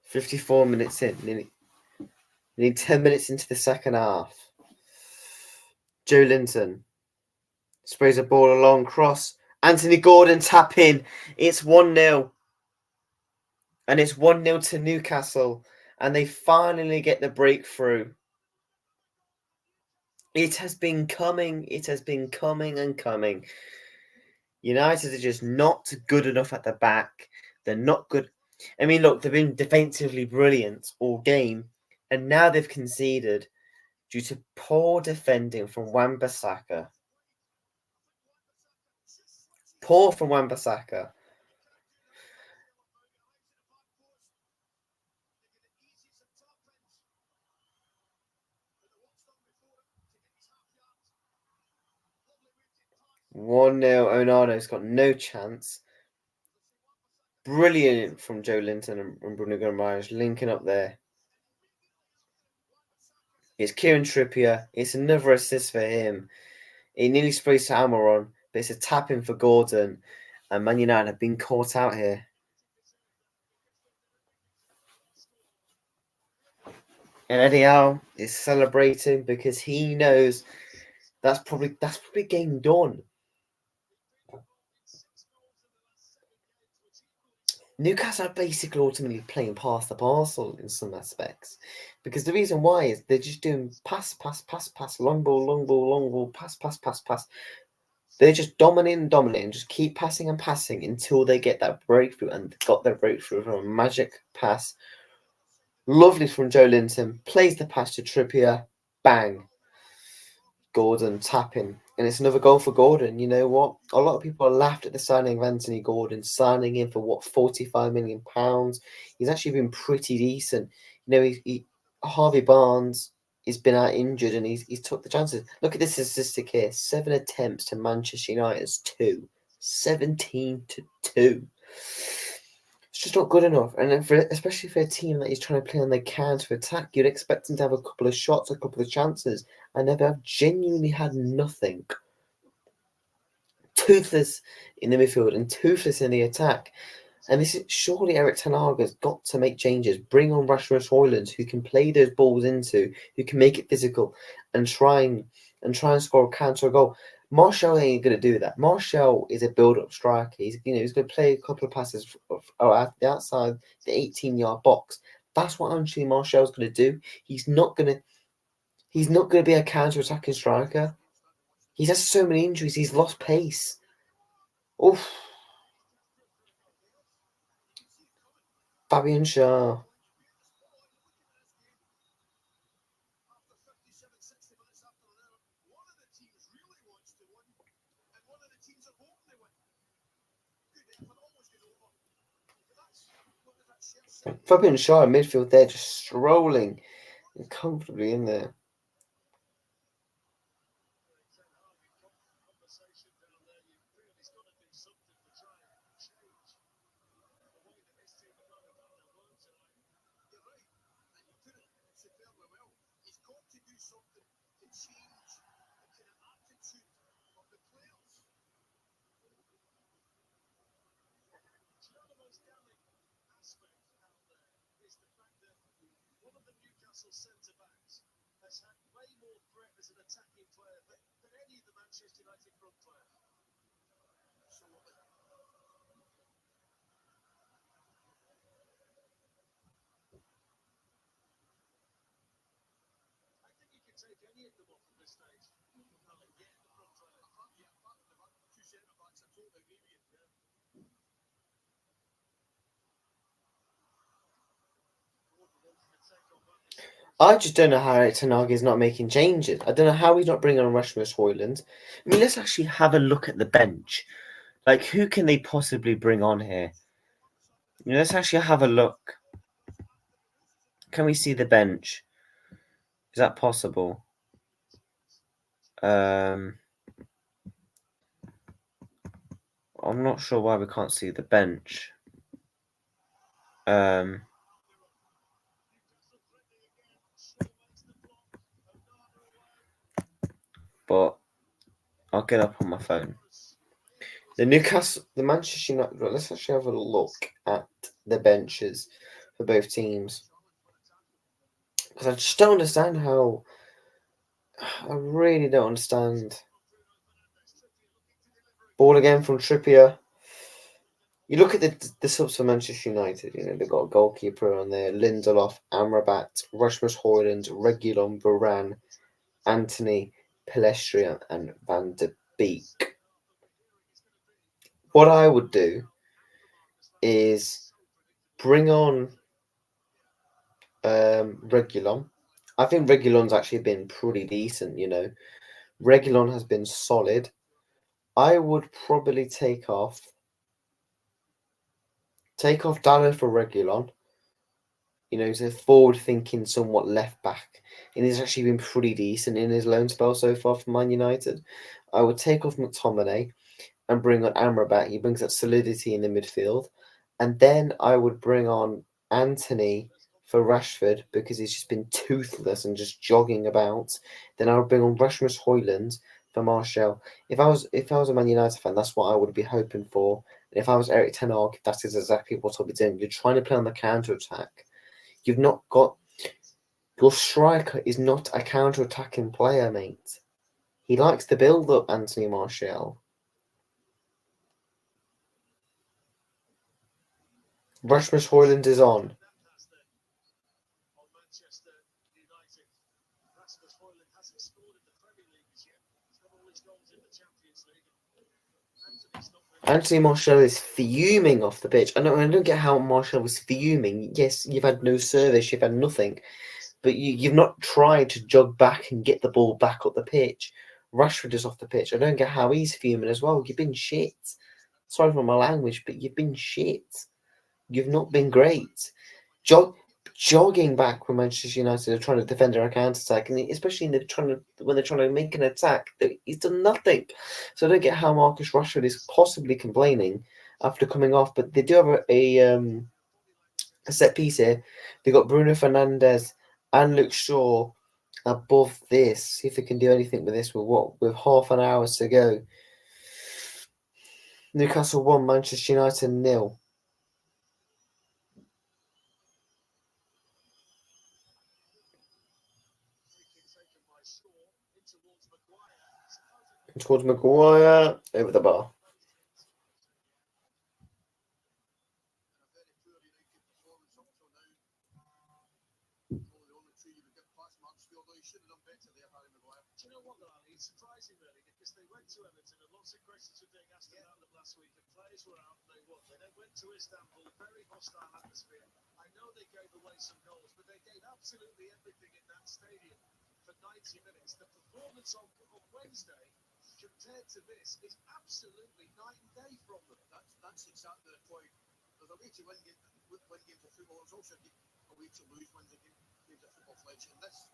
"54 minutes in, nearly 10 minutes into the second half. Joe Linton sprays a ball along cross. Anthony Gordon tap in. It's 1-0. And it's 1-0 to Newcastle. And they finally get the breakthrough. It has been coming. It has been coming and coming. United are just not good enough at the back. They're not good. I mean, look, they've been defensively brilliant all game. And now they've conceded due to poor defending from Wan-Bissaka. Poor from Wan-Bissaka. One 0 Onana's got no chance. Brilliant from Joe Linton and Bruno Guimaraes linking up there. It's Kieran Trippier. It's another assist for him. He nearly sprays to Almiron, but it's a tap in for Gordon. And Man United have been caught out here. And Eddie Howe is celebrating because he knows that's probably game done. Newcastle are basically ultimately playing past the parcel in some aspects. Because the reason why is they're just doing pass, long ball, pass. They're just dominating, just keep passing and passing until they get that breakthrough, and got their breakthrough from a magic pass. Lovely from Joe Linton, plays the pass to Trippier, bang. Gordon tapping, and it's another goal for Gordon. You know what? A lot of people laughed at the signing of Anthony Gordon, signing him for what, £45 million. He's actually been pretty decent. You know, Harvey Barnes has been out injured, and he's took the chances. Look at this statistic here: 7 attempts to Manchester United's 2, 17-2. It's just not good enough, and especially for a team that is trying to play on their counter attack, you'd expect them to have a couple of shots, a couple of chances, and they've genuinely had nothing. Toothless in the midfield and toothless in the attack. And this is surely Eric Ten Hag has got to make changes. Bring on Rasmus Højlund, who can play those balls into, who can make it physical, and try and score a counter goal. Martial ain't going to do that. Martial is a build-up striker. He's going to play a couple of passes at the outside the 18-yard box. That's what actually Martial's going to do. He's not going to be a counter-attacking striker. He's had so many injuries. He's lost pace. Oof. Fabian Schär. Fabian Schär in midfield there, just strolling comfortably in there. I just don't know how Eric Ten Hag is not making changes. I don't know how he's not bringing on Rasmus Højlund. I mean, let's actually have a look at the bench. Like, who can they possibly bring on here? Let's actually have a look. Can we see the bench? Is that possible? I'm not sure why we can't see the bench. But I'll get up on my phone. The Manchester United. Let's actually have a look at the benches for both teams, because I just don't understand how. I really don't understand. Ball again from Trippier. You look at the subs for Manchester United, you know, they've got a goalkeeper on there, Lindelof, Amrabat, Rasmus Højlund, Reguilon, Varane, Anthony, Pelestri, and Van de Beek. What I would do is bring on Reguilon. I think Reguilon's actually been pretty decent, you know. Reguilon has been solid. I would probably take off Dallo for Reguilon. You know, he's a forward-thinking, somewhat left back, and he's actually been pretty decent in his loan spell so far for Man United. I would take off McTominay and bring on Amrabat. He brings that solidity in the midfield, and then I would bring on Anthony for Rashford because he's just been toothless and just jogging about. Then I would bring on Rasmus Højlund for Martial. If I was a Man United fan, that's what I would be hoping for. And if I was Eric Ten Hag, that is exactly what I'll be doing. You're trying to play on the counter attack. You've not got your striker is not a counter-attacking player, mate. He likes to build up, Anthony Martial. Rasmus Højlund is on. Anthony Martial is fuming off the pitch. I don't get how Martial was fuming. Yes, you've had no service, you've had nothing, but you've not tried to jog back and get the ball back up the pitch. Rashford is off the pitch. I don't get how he's fuming as well. You've been shit. Sorry for my language, but you've been shit. You've not been great. Jogging back when Manchester United are trying to defend our counter-attack, and especially when they're trying to make an attack, he's done nothing. So I don't get how Marcus Rashford is possibly complaining after coming off. But they do have a set piece here. They got Bruno Fernandes and Luke Shaw above this. See if they can do anything with this. With half an hour to go. Newcastle 1, Manchester United 0. Towards Maguire, over the bar. To Istanbul, very hostile atmosphere. I know they gave away some goals, but they gave absolutely everything in that stadium for 90 minutes. The performance on Wednesday compared to this is absolutely night and day from them. That's exactly the point. There's a way to win games of football. There's also a way to lose games of football, Fletch. And this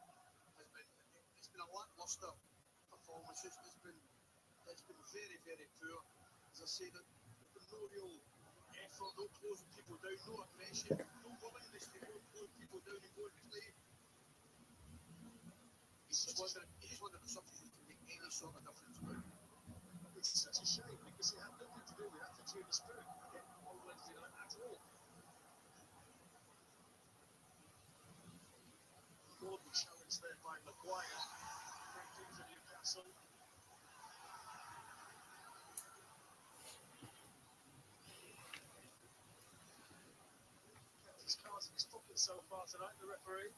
it's been a lackluster performance. It's been very, very poor. As I say, there's been no real effort, no closing people down, no aggression, no willingness to go close people down and go and play. He's just wondering if substitutes can make any sort of difference. It's such a shame because it had nothing to do with attitude and spirit on Wednesday night at all. Gordon challenged there by Maguire. Back into Newcastle. Kept his cards in his pocket so far tonight, the referee.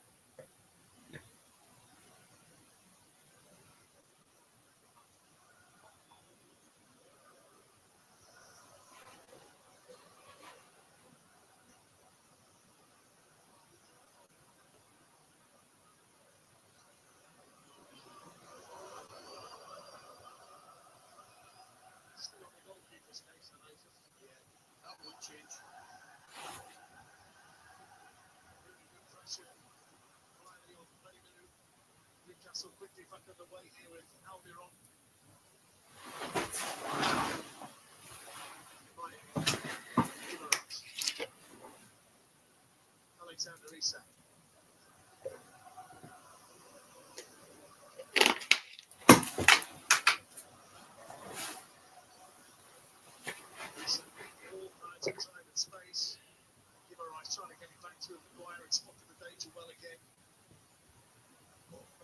Still on the goalkeeper's case, I noticed. Yeah, that won't change. Really good pressure. Finally on Benjamin. Newcastle quickly back on the way here with Almiron. Alexander Isak. All kinds of time and space. Gibberice trying to get it back to Maguire and spotted the danger well again.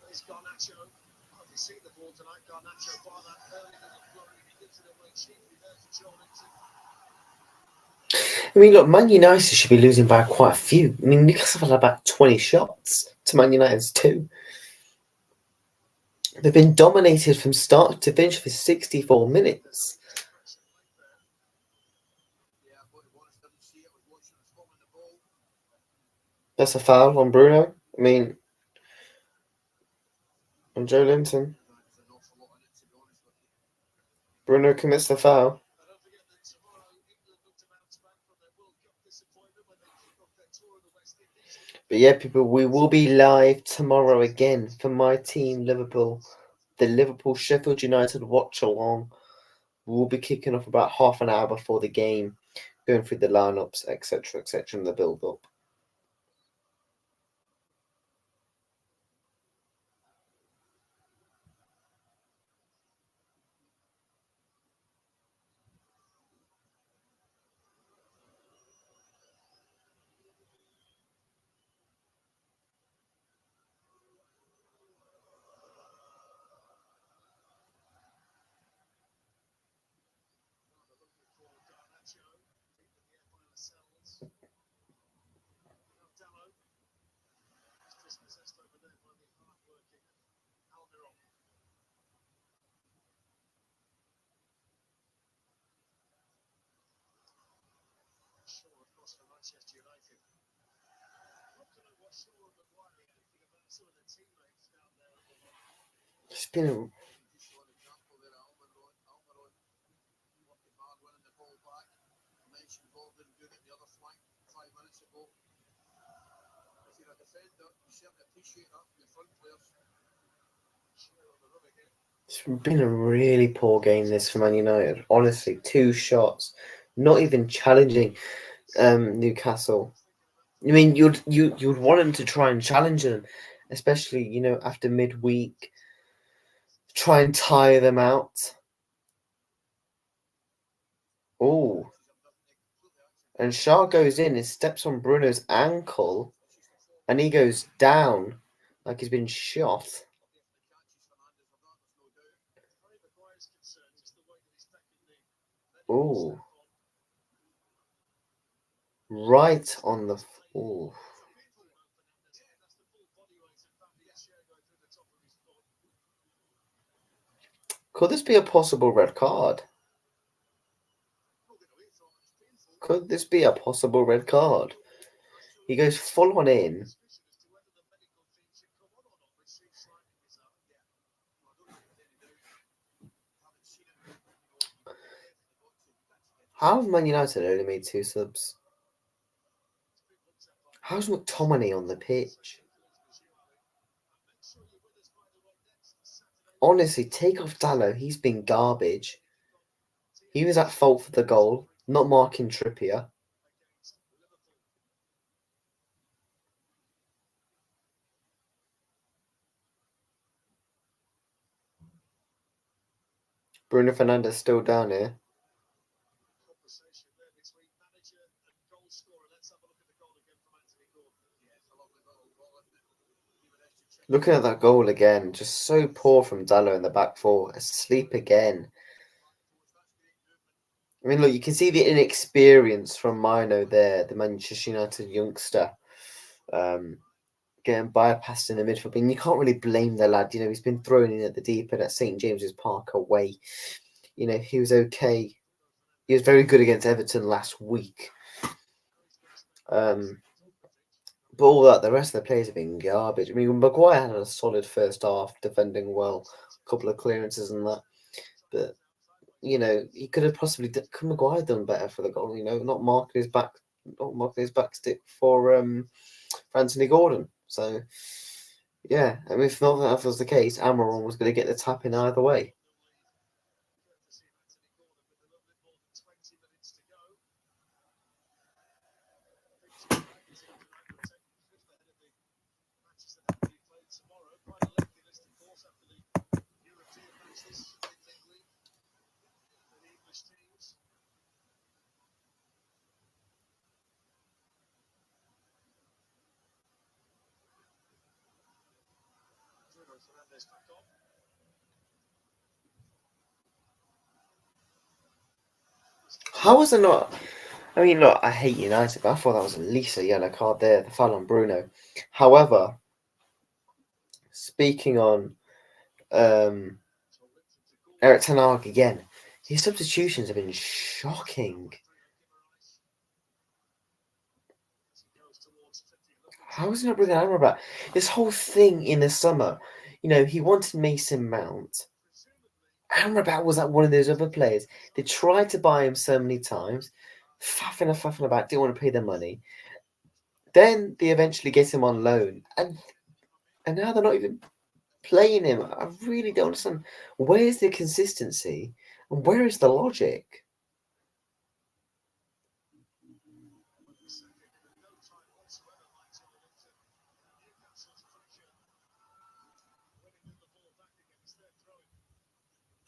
There's Garnacho. Have you seen the ball tonight? Garnacho bar that early in the flurry. He gives it away cheaply there to Joelinton. I mean, look, Man United should be losing by quite a few. I mean, Newcastle had about 20 shots to Man United's 2. They've been dominated from start to finish for 64 minutes. That's a foul on Bruno. I mean, on Joe Linton. Bruno commits the foul. But yeah, people, we will be live tomorrow again for my team, Liverpool. The Liverpool Sheffield United Watchalong. We'll be kicking off about half an hour before the game, going through the lineups, etc., etc., and the build-up. It's been a It's been a really poor game this for Man United. Honestly, 2 shots, not even challenging Newcastle. I mean, you'd want them to try and challenge them, especially after midweek. Try and tire them out. Oh, and Shah goes in and steps on Bruno's ankle, and he goes down like he's been shot. Oh, right on the. Oh. Could this be a possible red card? Could this be a possible red card? He goes full on in. How have Man United only made 2 subs? How's McTominay on the pitch? Honestly, take off Dallo. He's been garbage. He was at fault for the goal, not marking Trippier. Bruno Fernandes still down here. Looking at that goal again, just so poor from Dallo in the back 4. Asleep again. I mean, look, you can see the inexperience from Mino there, the Manchester United youngster, getting bypassed in the midfield. I mean, you can't really blame the lad. He's been thrown in at the deep end at St. James's Park away. He was okay. He was very good against Everton last week. But all that, the rest of the players have been garbage. I mean, Maguire had a solid first half, defending well, a couple of clearances and that. But he could have possibly could Maguire done better for the goal. Not marking his back stick for Anthony Gordon. So yeah, I mean, if not that was the case, Amaron was going to get the tap in either way. How was there not? I mean, look, I hate United, but I thought that was at least a yellow card there, the foul on Bruno. However, speaking on Eric Ten Hag again, his substitutions have been shocking. How is he not bringing Amrabat? This whole thing in the summer, he wanted Mason Mount. Amrabat was like one of those other players. They tried to buy him so many times, faffing about, didn't want to pay the money. Then they eventually get him on loan, and now they're not even playing him. I really don't understand. Where's the consistency, and where is the logic?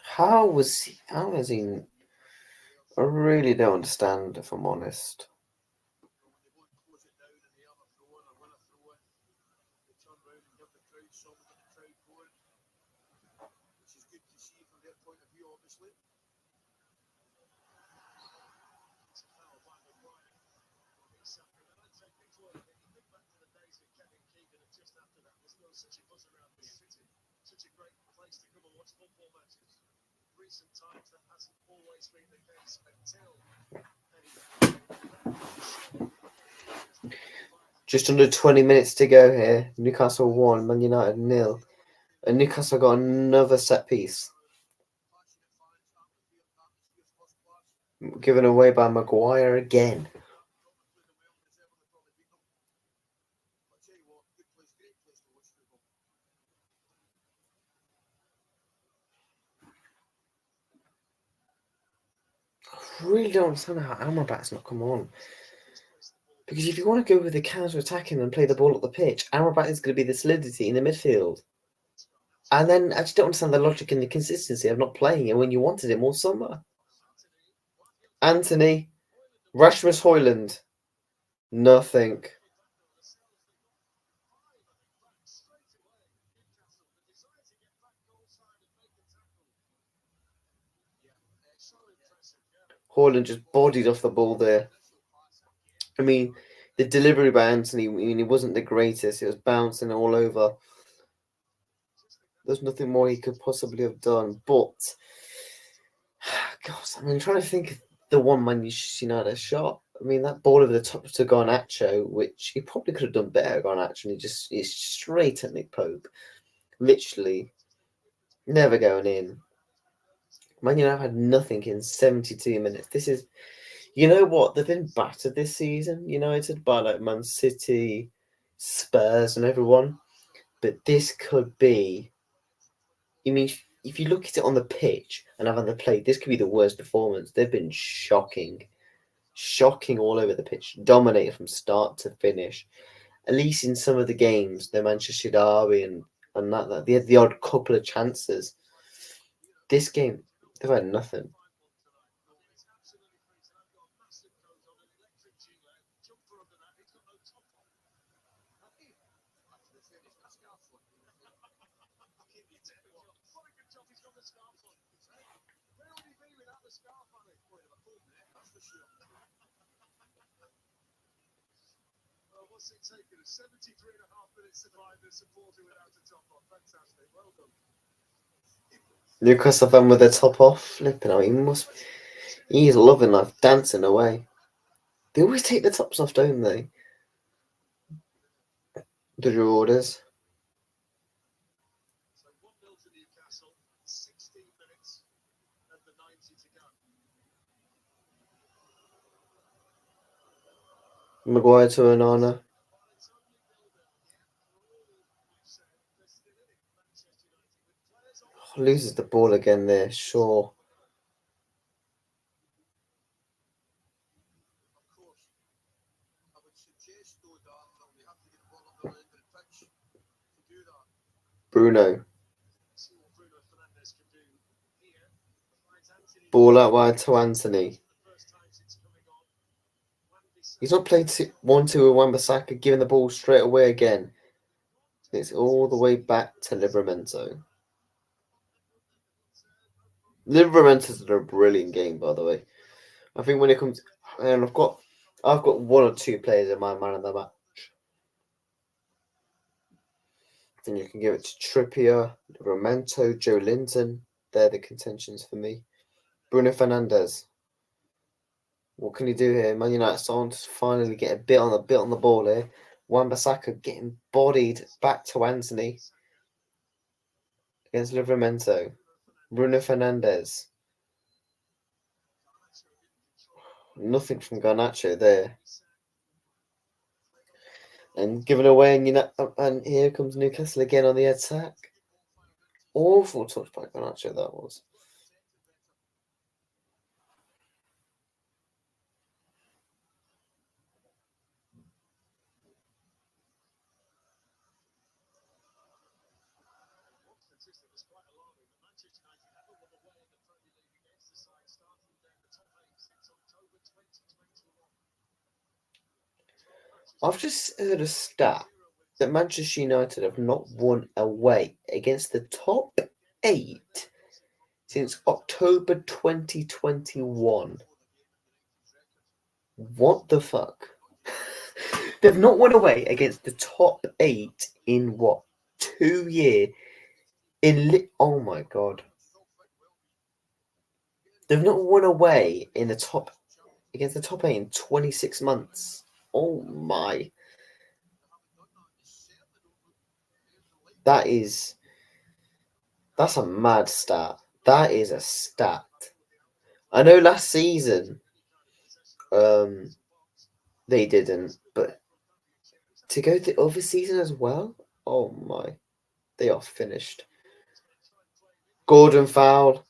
How is he? I really don't understand, if I'm honest. Just under 20 minutes to go here. Newcastle 1, Man United 0. And Newcastle got another set piece. Given away by Maguire again. I really don't understand how Amrabat's not come on. Because if you want to go with the counter-attacking and play the ball up the pitch, Amrabat is going to be the solidity in the midfield. And then I just don't understand the logic and the consistency of not playing him when you wanted him all summer. Anthony, Rasmus Højlund, nothing. Højlund just bodied off the ball there. I mean, the delivery by Anthony, it wasn't the greatest. It was bouncing all over. There's nothing more he could possibly have done. But, gosh, I'm trying to think of the one Man United shot. I mean, that ball over the top to Garnacho, which he probably could have done better, Garnacho, and he's straight at Nick Pope. Literally, never going in. Man United had nothing in 72 minutes. This is, you know what? They've been battered this season, United, by like Man City, Spurs, and everyone. But this could be. I mean, if you look at it on the pitch and having the play, this could be the worst performance. They've been shocking all over the pitch, dominated from start to finish. At least in some of the games, the Manchester Derby and that they had the odd couple of chances. This game, they've had nothing. Newcastle fan with their top off, flipping out. He's loving life, dancing away. They always take the tops off, don't they? The your orders. Maguire to Onana. Loses the ball again there, sure. Bruno. Ball out wide to Anthony. He's not playing 1-2 with Wan-Bissaka, giving the ball straight away again. It's all the way back to Livramento. Livramento's done a brilliant game, by the way. I think when it comes, And I've got one or two players in my man of the match. Then you can give it to Trippier, Romento, Joe Linton. They're the contentions for me. Bruno Fernandes. What can you do here? Man United starting to finally get a bit on the ball here. Wan-Bissaka getting bodied back to Anthony against Livramento. Bruno Fernandes. Nothing from Garnacho there. And given away, and here comes Newcastle again on the attack. Awful touch by Garnacho that was. I've just heard a stat that Manchester United have not won away against the top 8 since October 2021. What the fuck? They've not won away against the top 8 in what? 2 years? Oh my god. They've not won away against the top 8 in 26 months. Oh my. That's a mad stat. That is a stat. I know last season they didn't, but to go the other season as well? Oh my. They are finished. Gordon foul.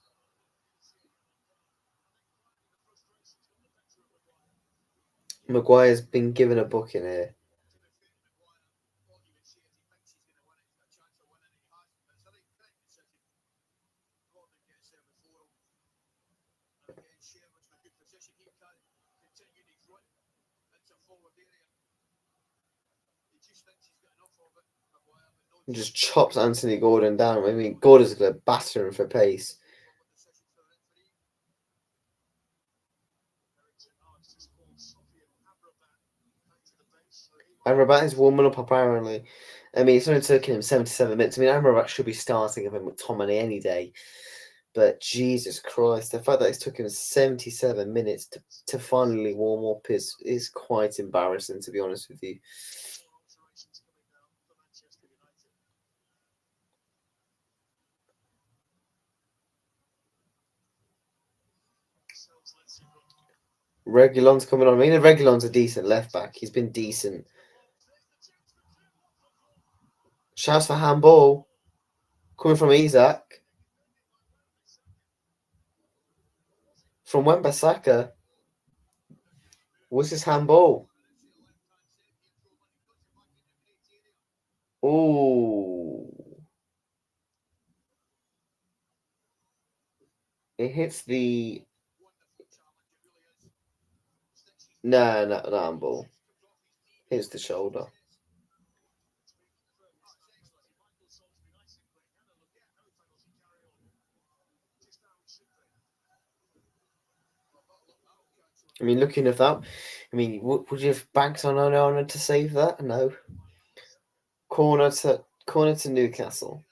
Maguire's been given a booking here. Just chops Anthony Gordon down. I mean, Gordon's going to batter him for pace. Amrabat is warming up apparently. I mean, it's only taking him 77 minutes. I mean, Amrabat should be starting him with McTominay any day. But Jesus Christ, the fact that it's took him 77 minutes to finally warm up is quite embarrassing, to be honest with you. Reguilon's coming on. I mean, Reguilon's a decent left back. He's been decent. Shouts for handball. Coming from Isaac. From Wan-Bissaka. What's his handball? Ooh. It hits the... No, not handball. Hits the shoulder. I mean, looking at that, I mean, would you have banked on Onana to save that? No. Corner to Newcastle.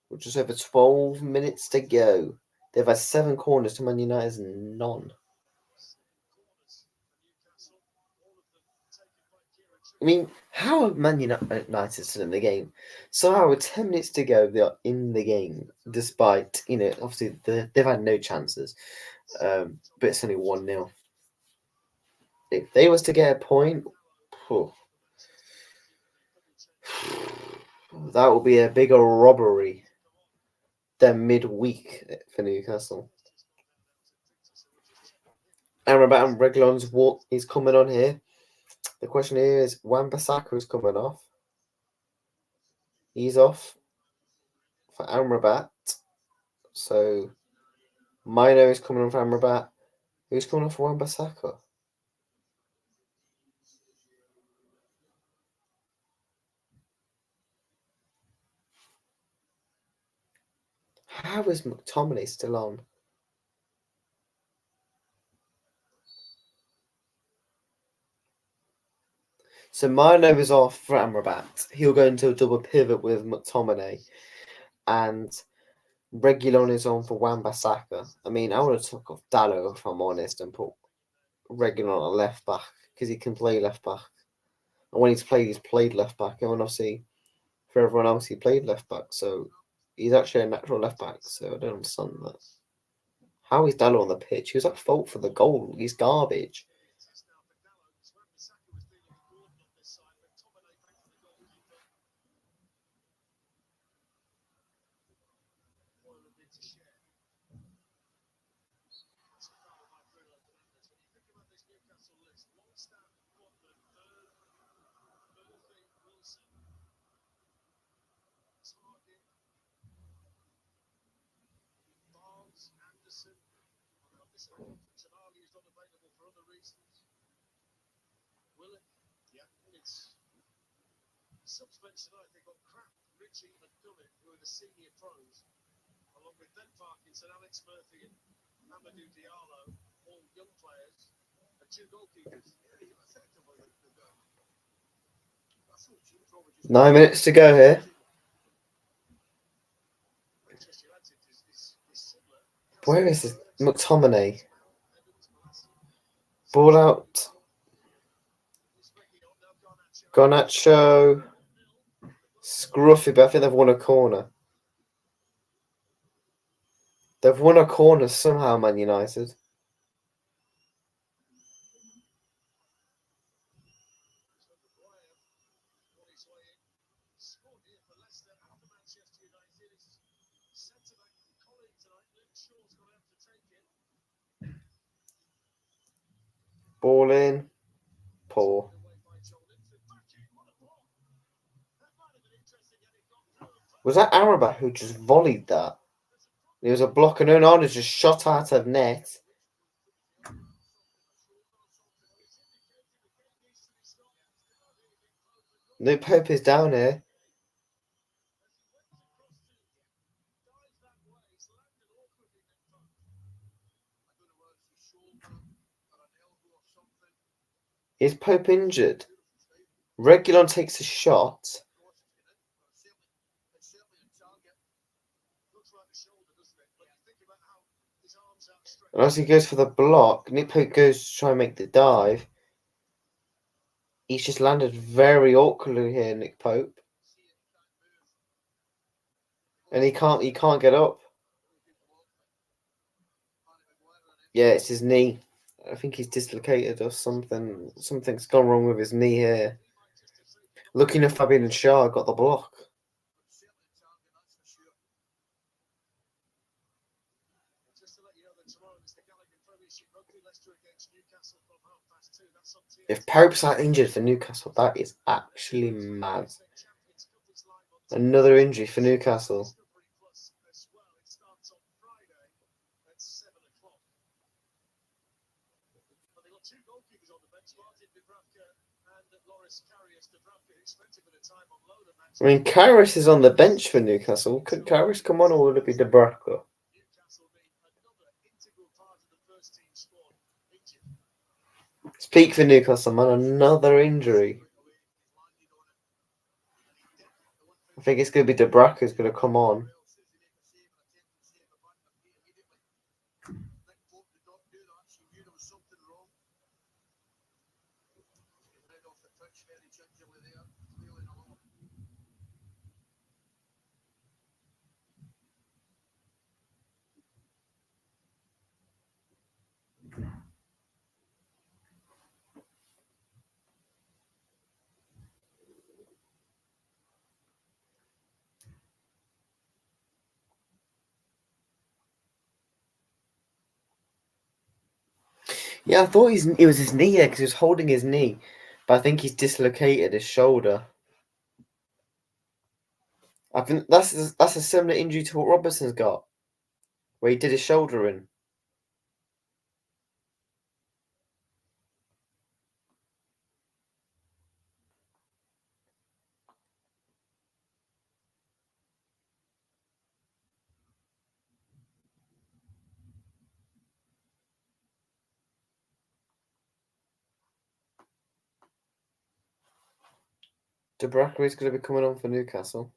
With just over 12 minutes to go. They've had 7 corners to Man United's none. I mean, how are Man United still in the game? Somehow, with 10 minutes to go, they are in the game, despite, obviously, they've had no chances. But it's only 1-0. If they was to get a point, that would be a bigger robbery than midweek for Newcastle. Amrabat and Reguilon's walk is coming on here. The question here is, Wan-Bissaka is coming off. He's off for Amrabat. So, Mino is coming on for Amrabat. Who's coming off for Wan-Bissaka? How is McTominay still on? So Mino is off for Amrabat. He'll go into a double pivot with McTominay. And Reguilon is on for Wan-Bissaka. I mean, I would have took off Dallo, if I'm honest, and put Reguilon at left back because he can play left back. And when he's played left back. And obviously, for everyone else, he played left back. So he's actually a natural left back. So I don't understand that. How is Dallo on the pitch? He was at fault for the goal. He's garbage. Subsequent tonight, they got Crap, Richie, and Dummett, who are the senior pros, along with Ben Parkinson, Alex Murphy, and Amadou Diallo, all young players, and two goalkeepers. 9 minutes to go here. Where is this? McTominay. Ball out. Garnacho. Scruffy, but I think they've won a corner. They've won a corner somehow, Man United. Ball in. Poor. Was that Amrabat who just volleyed that? It was a block and Onana just shot out of net. No, Pope is down here. Is Pope injured? Reguilon takes a shot. And as he goes for the block, Nick Pope goes to try and make the dive. He's just landed very awkwardly here, Nick Pope. And he can't get up. Yeah, it's his knee. I think he's dislocated or something. Something's gone wrong with his knee here. Looking at Fabian and Shaw got the block. If Pope's that injured for Newcastle, that is actually mad. Another injury for Newcastle. I mean, Karras is on the bench for Newcastle. Could Karras come on, or would it be Dubravka? Speak for Newcastle, man. Another injury. I think it's going to be Dubravka who's going to come on. Yeah, I thought it was his knee there because he was holding his knee. But I think he's dislocated his shoulder. I think that's a similar injury to what Robertson's got, where he did his shoulder in. Dubravka is going to be coming on for Newcastle.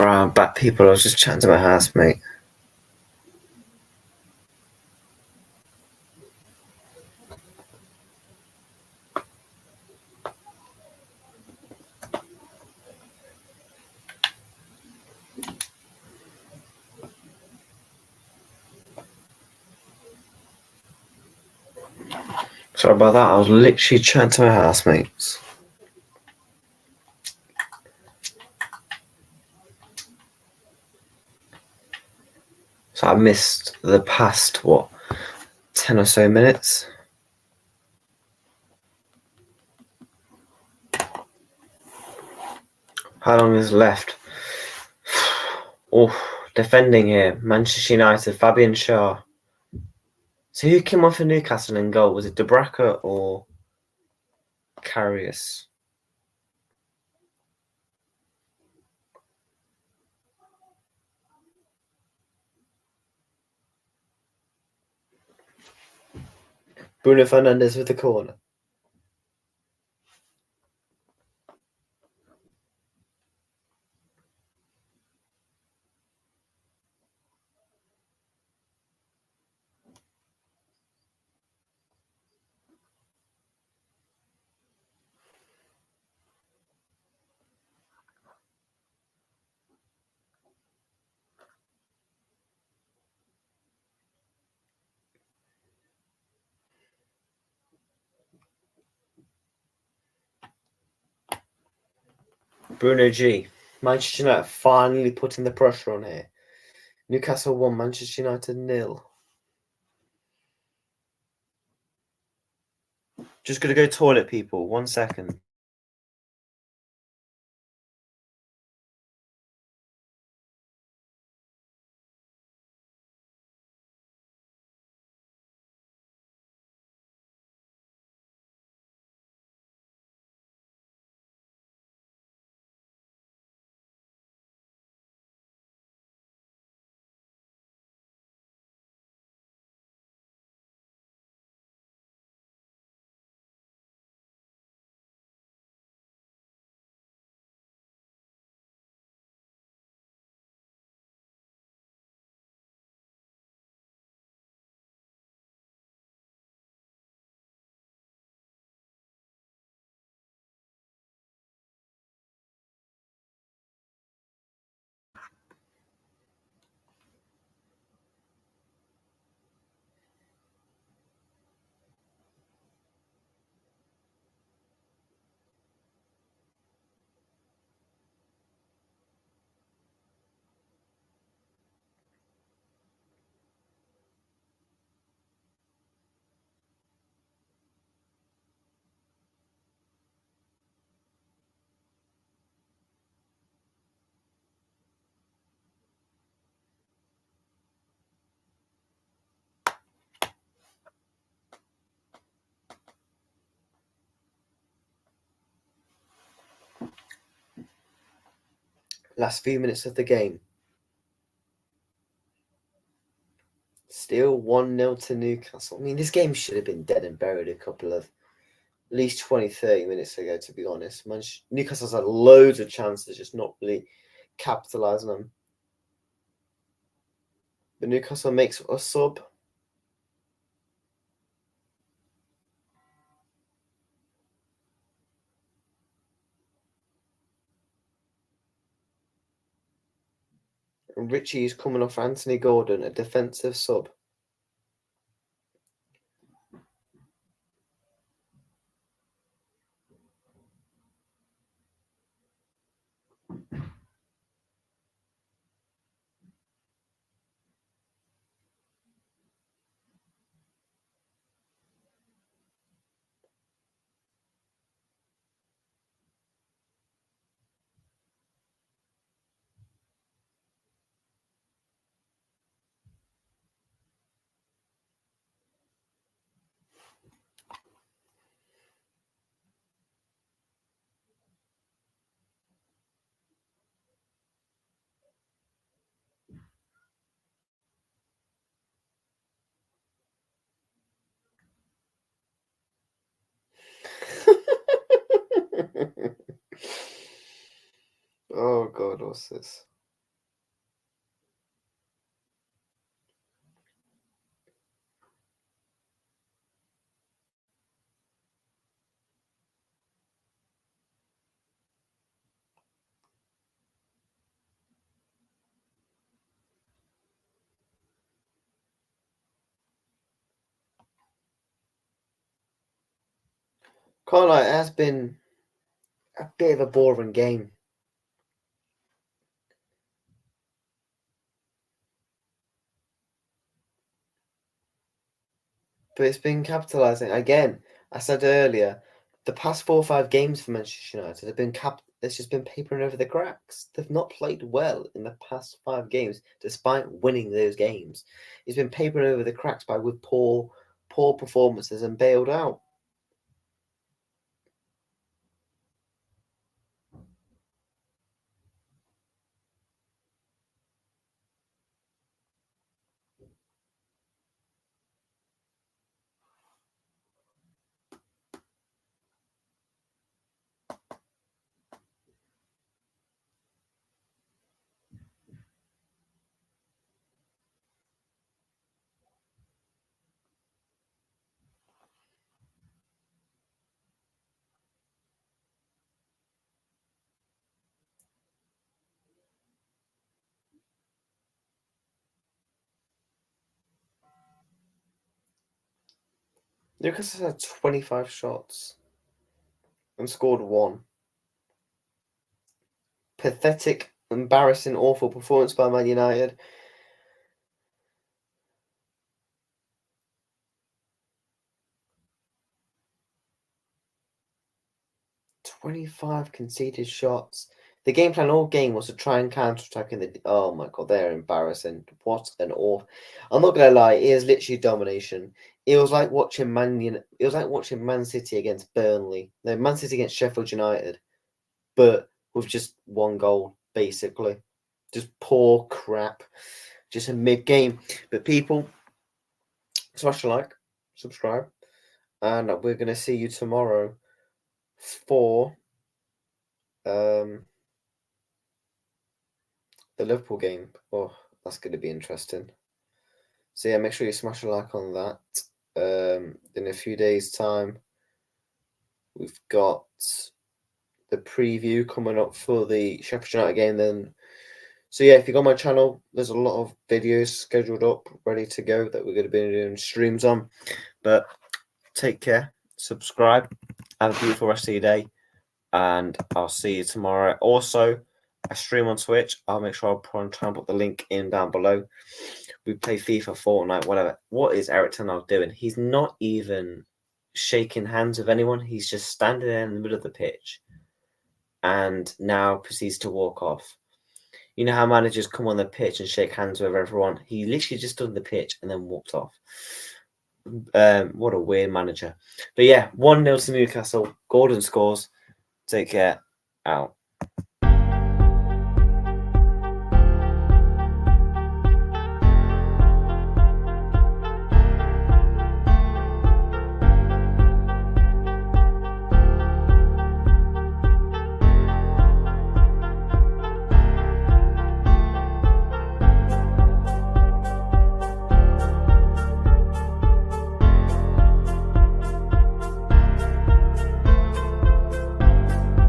Right, I'm back, people. I was just chatting to my housemate. Sorry about that. I was literally chatting to my housemates. So I missed the past, 10 or so minutes? How long is left? Oh, defending here. Manchester United, Fabian Schär. So who came on for Newcastle in goal? Was it Debraka or Karius? Bruno Fernandes with the corner. Bruno G. Manchester United finally putting the pressure on here. Newcastle 1, Manchester United 0. Just gonna go toilet, people. 1 second. Last few minutes of the game. Still 1-0 to Newcastle. I mean, this game should have been dead and buried a couple of at least 20, 30 minutes ago, to be honest. Newcastle's had loads of chances, just not really capitalising them. But Newcastle makes a sub. And Richie's coming off Anthony Gordon, a defensive sub. Oh God, what's this? Can't lie, it has been a bit of a boring game. But it's been capitalising. Again, I said earlier, the past 4 or 5 games for Manchester United have been it's just been papering over the cracks. They've not played well in the past 5 games, despite winning those games. It's been papering over the cracks with poor performances and bailed out. Newcastle had 25 shots and scored 1. Pathetic, embarrassing, awful performance by Man United. 25 conceded shots. The game plan all game was to try and counter-attack in the... Oh my god, they're embarrassing. What an awful... I'm not going to lie, it is literally domination. It was like watching Man City against Burnley. No, Man City against Sheffield United. But with just 1 goal, basically. Just poor crap. Just a mid-game. But people, smash a like, subscribe. And we're going to see you tomorrow for... the Liverpool game. Oh, that's going to be interesting. So yeah, make sure you smash a like on that. In a few days' time, we've got the preview coming up for the Sheffield United game. Then, so yeah, if you go on my channel, there's a lot of videos scheduled up, ready to go that we're going to be doing streams on. But take care, subscribe, have a beautiful rest of your day, and I'll see you tomorrow. Also, I stream on Twitch. I'll make sure I'll try and put the link in down below. We play FIFA, Fortnite, whatever. What is Eric Ten Hag doing? He's not even shaking hands with anyone. He's just standing there in the middle of the pitch and now proceeds to walk off. You know how managers come on the pitch and shake hands with everyone? He literally just stood on the pitch and then walked off. What a weird manager. But yeah, 1-0 to Newcastle. Gordon scores. Take care. Out.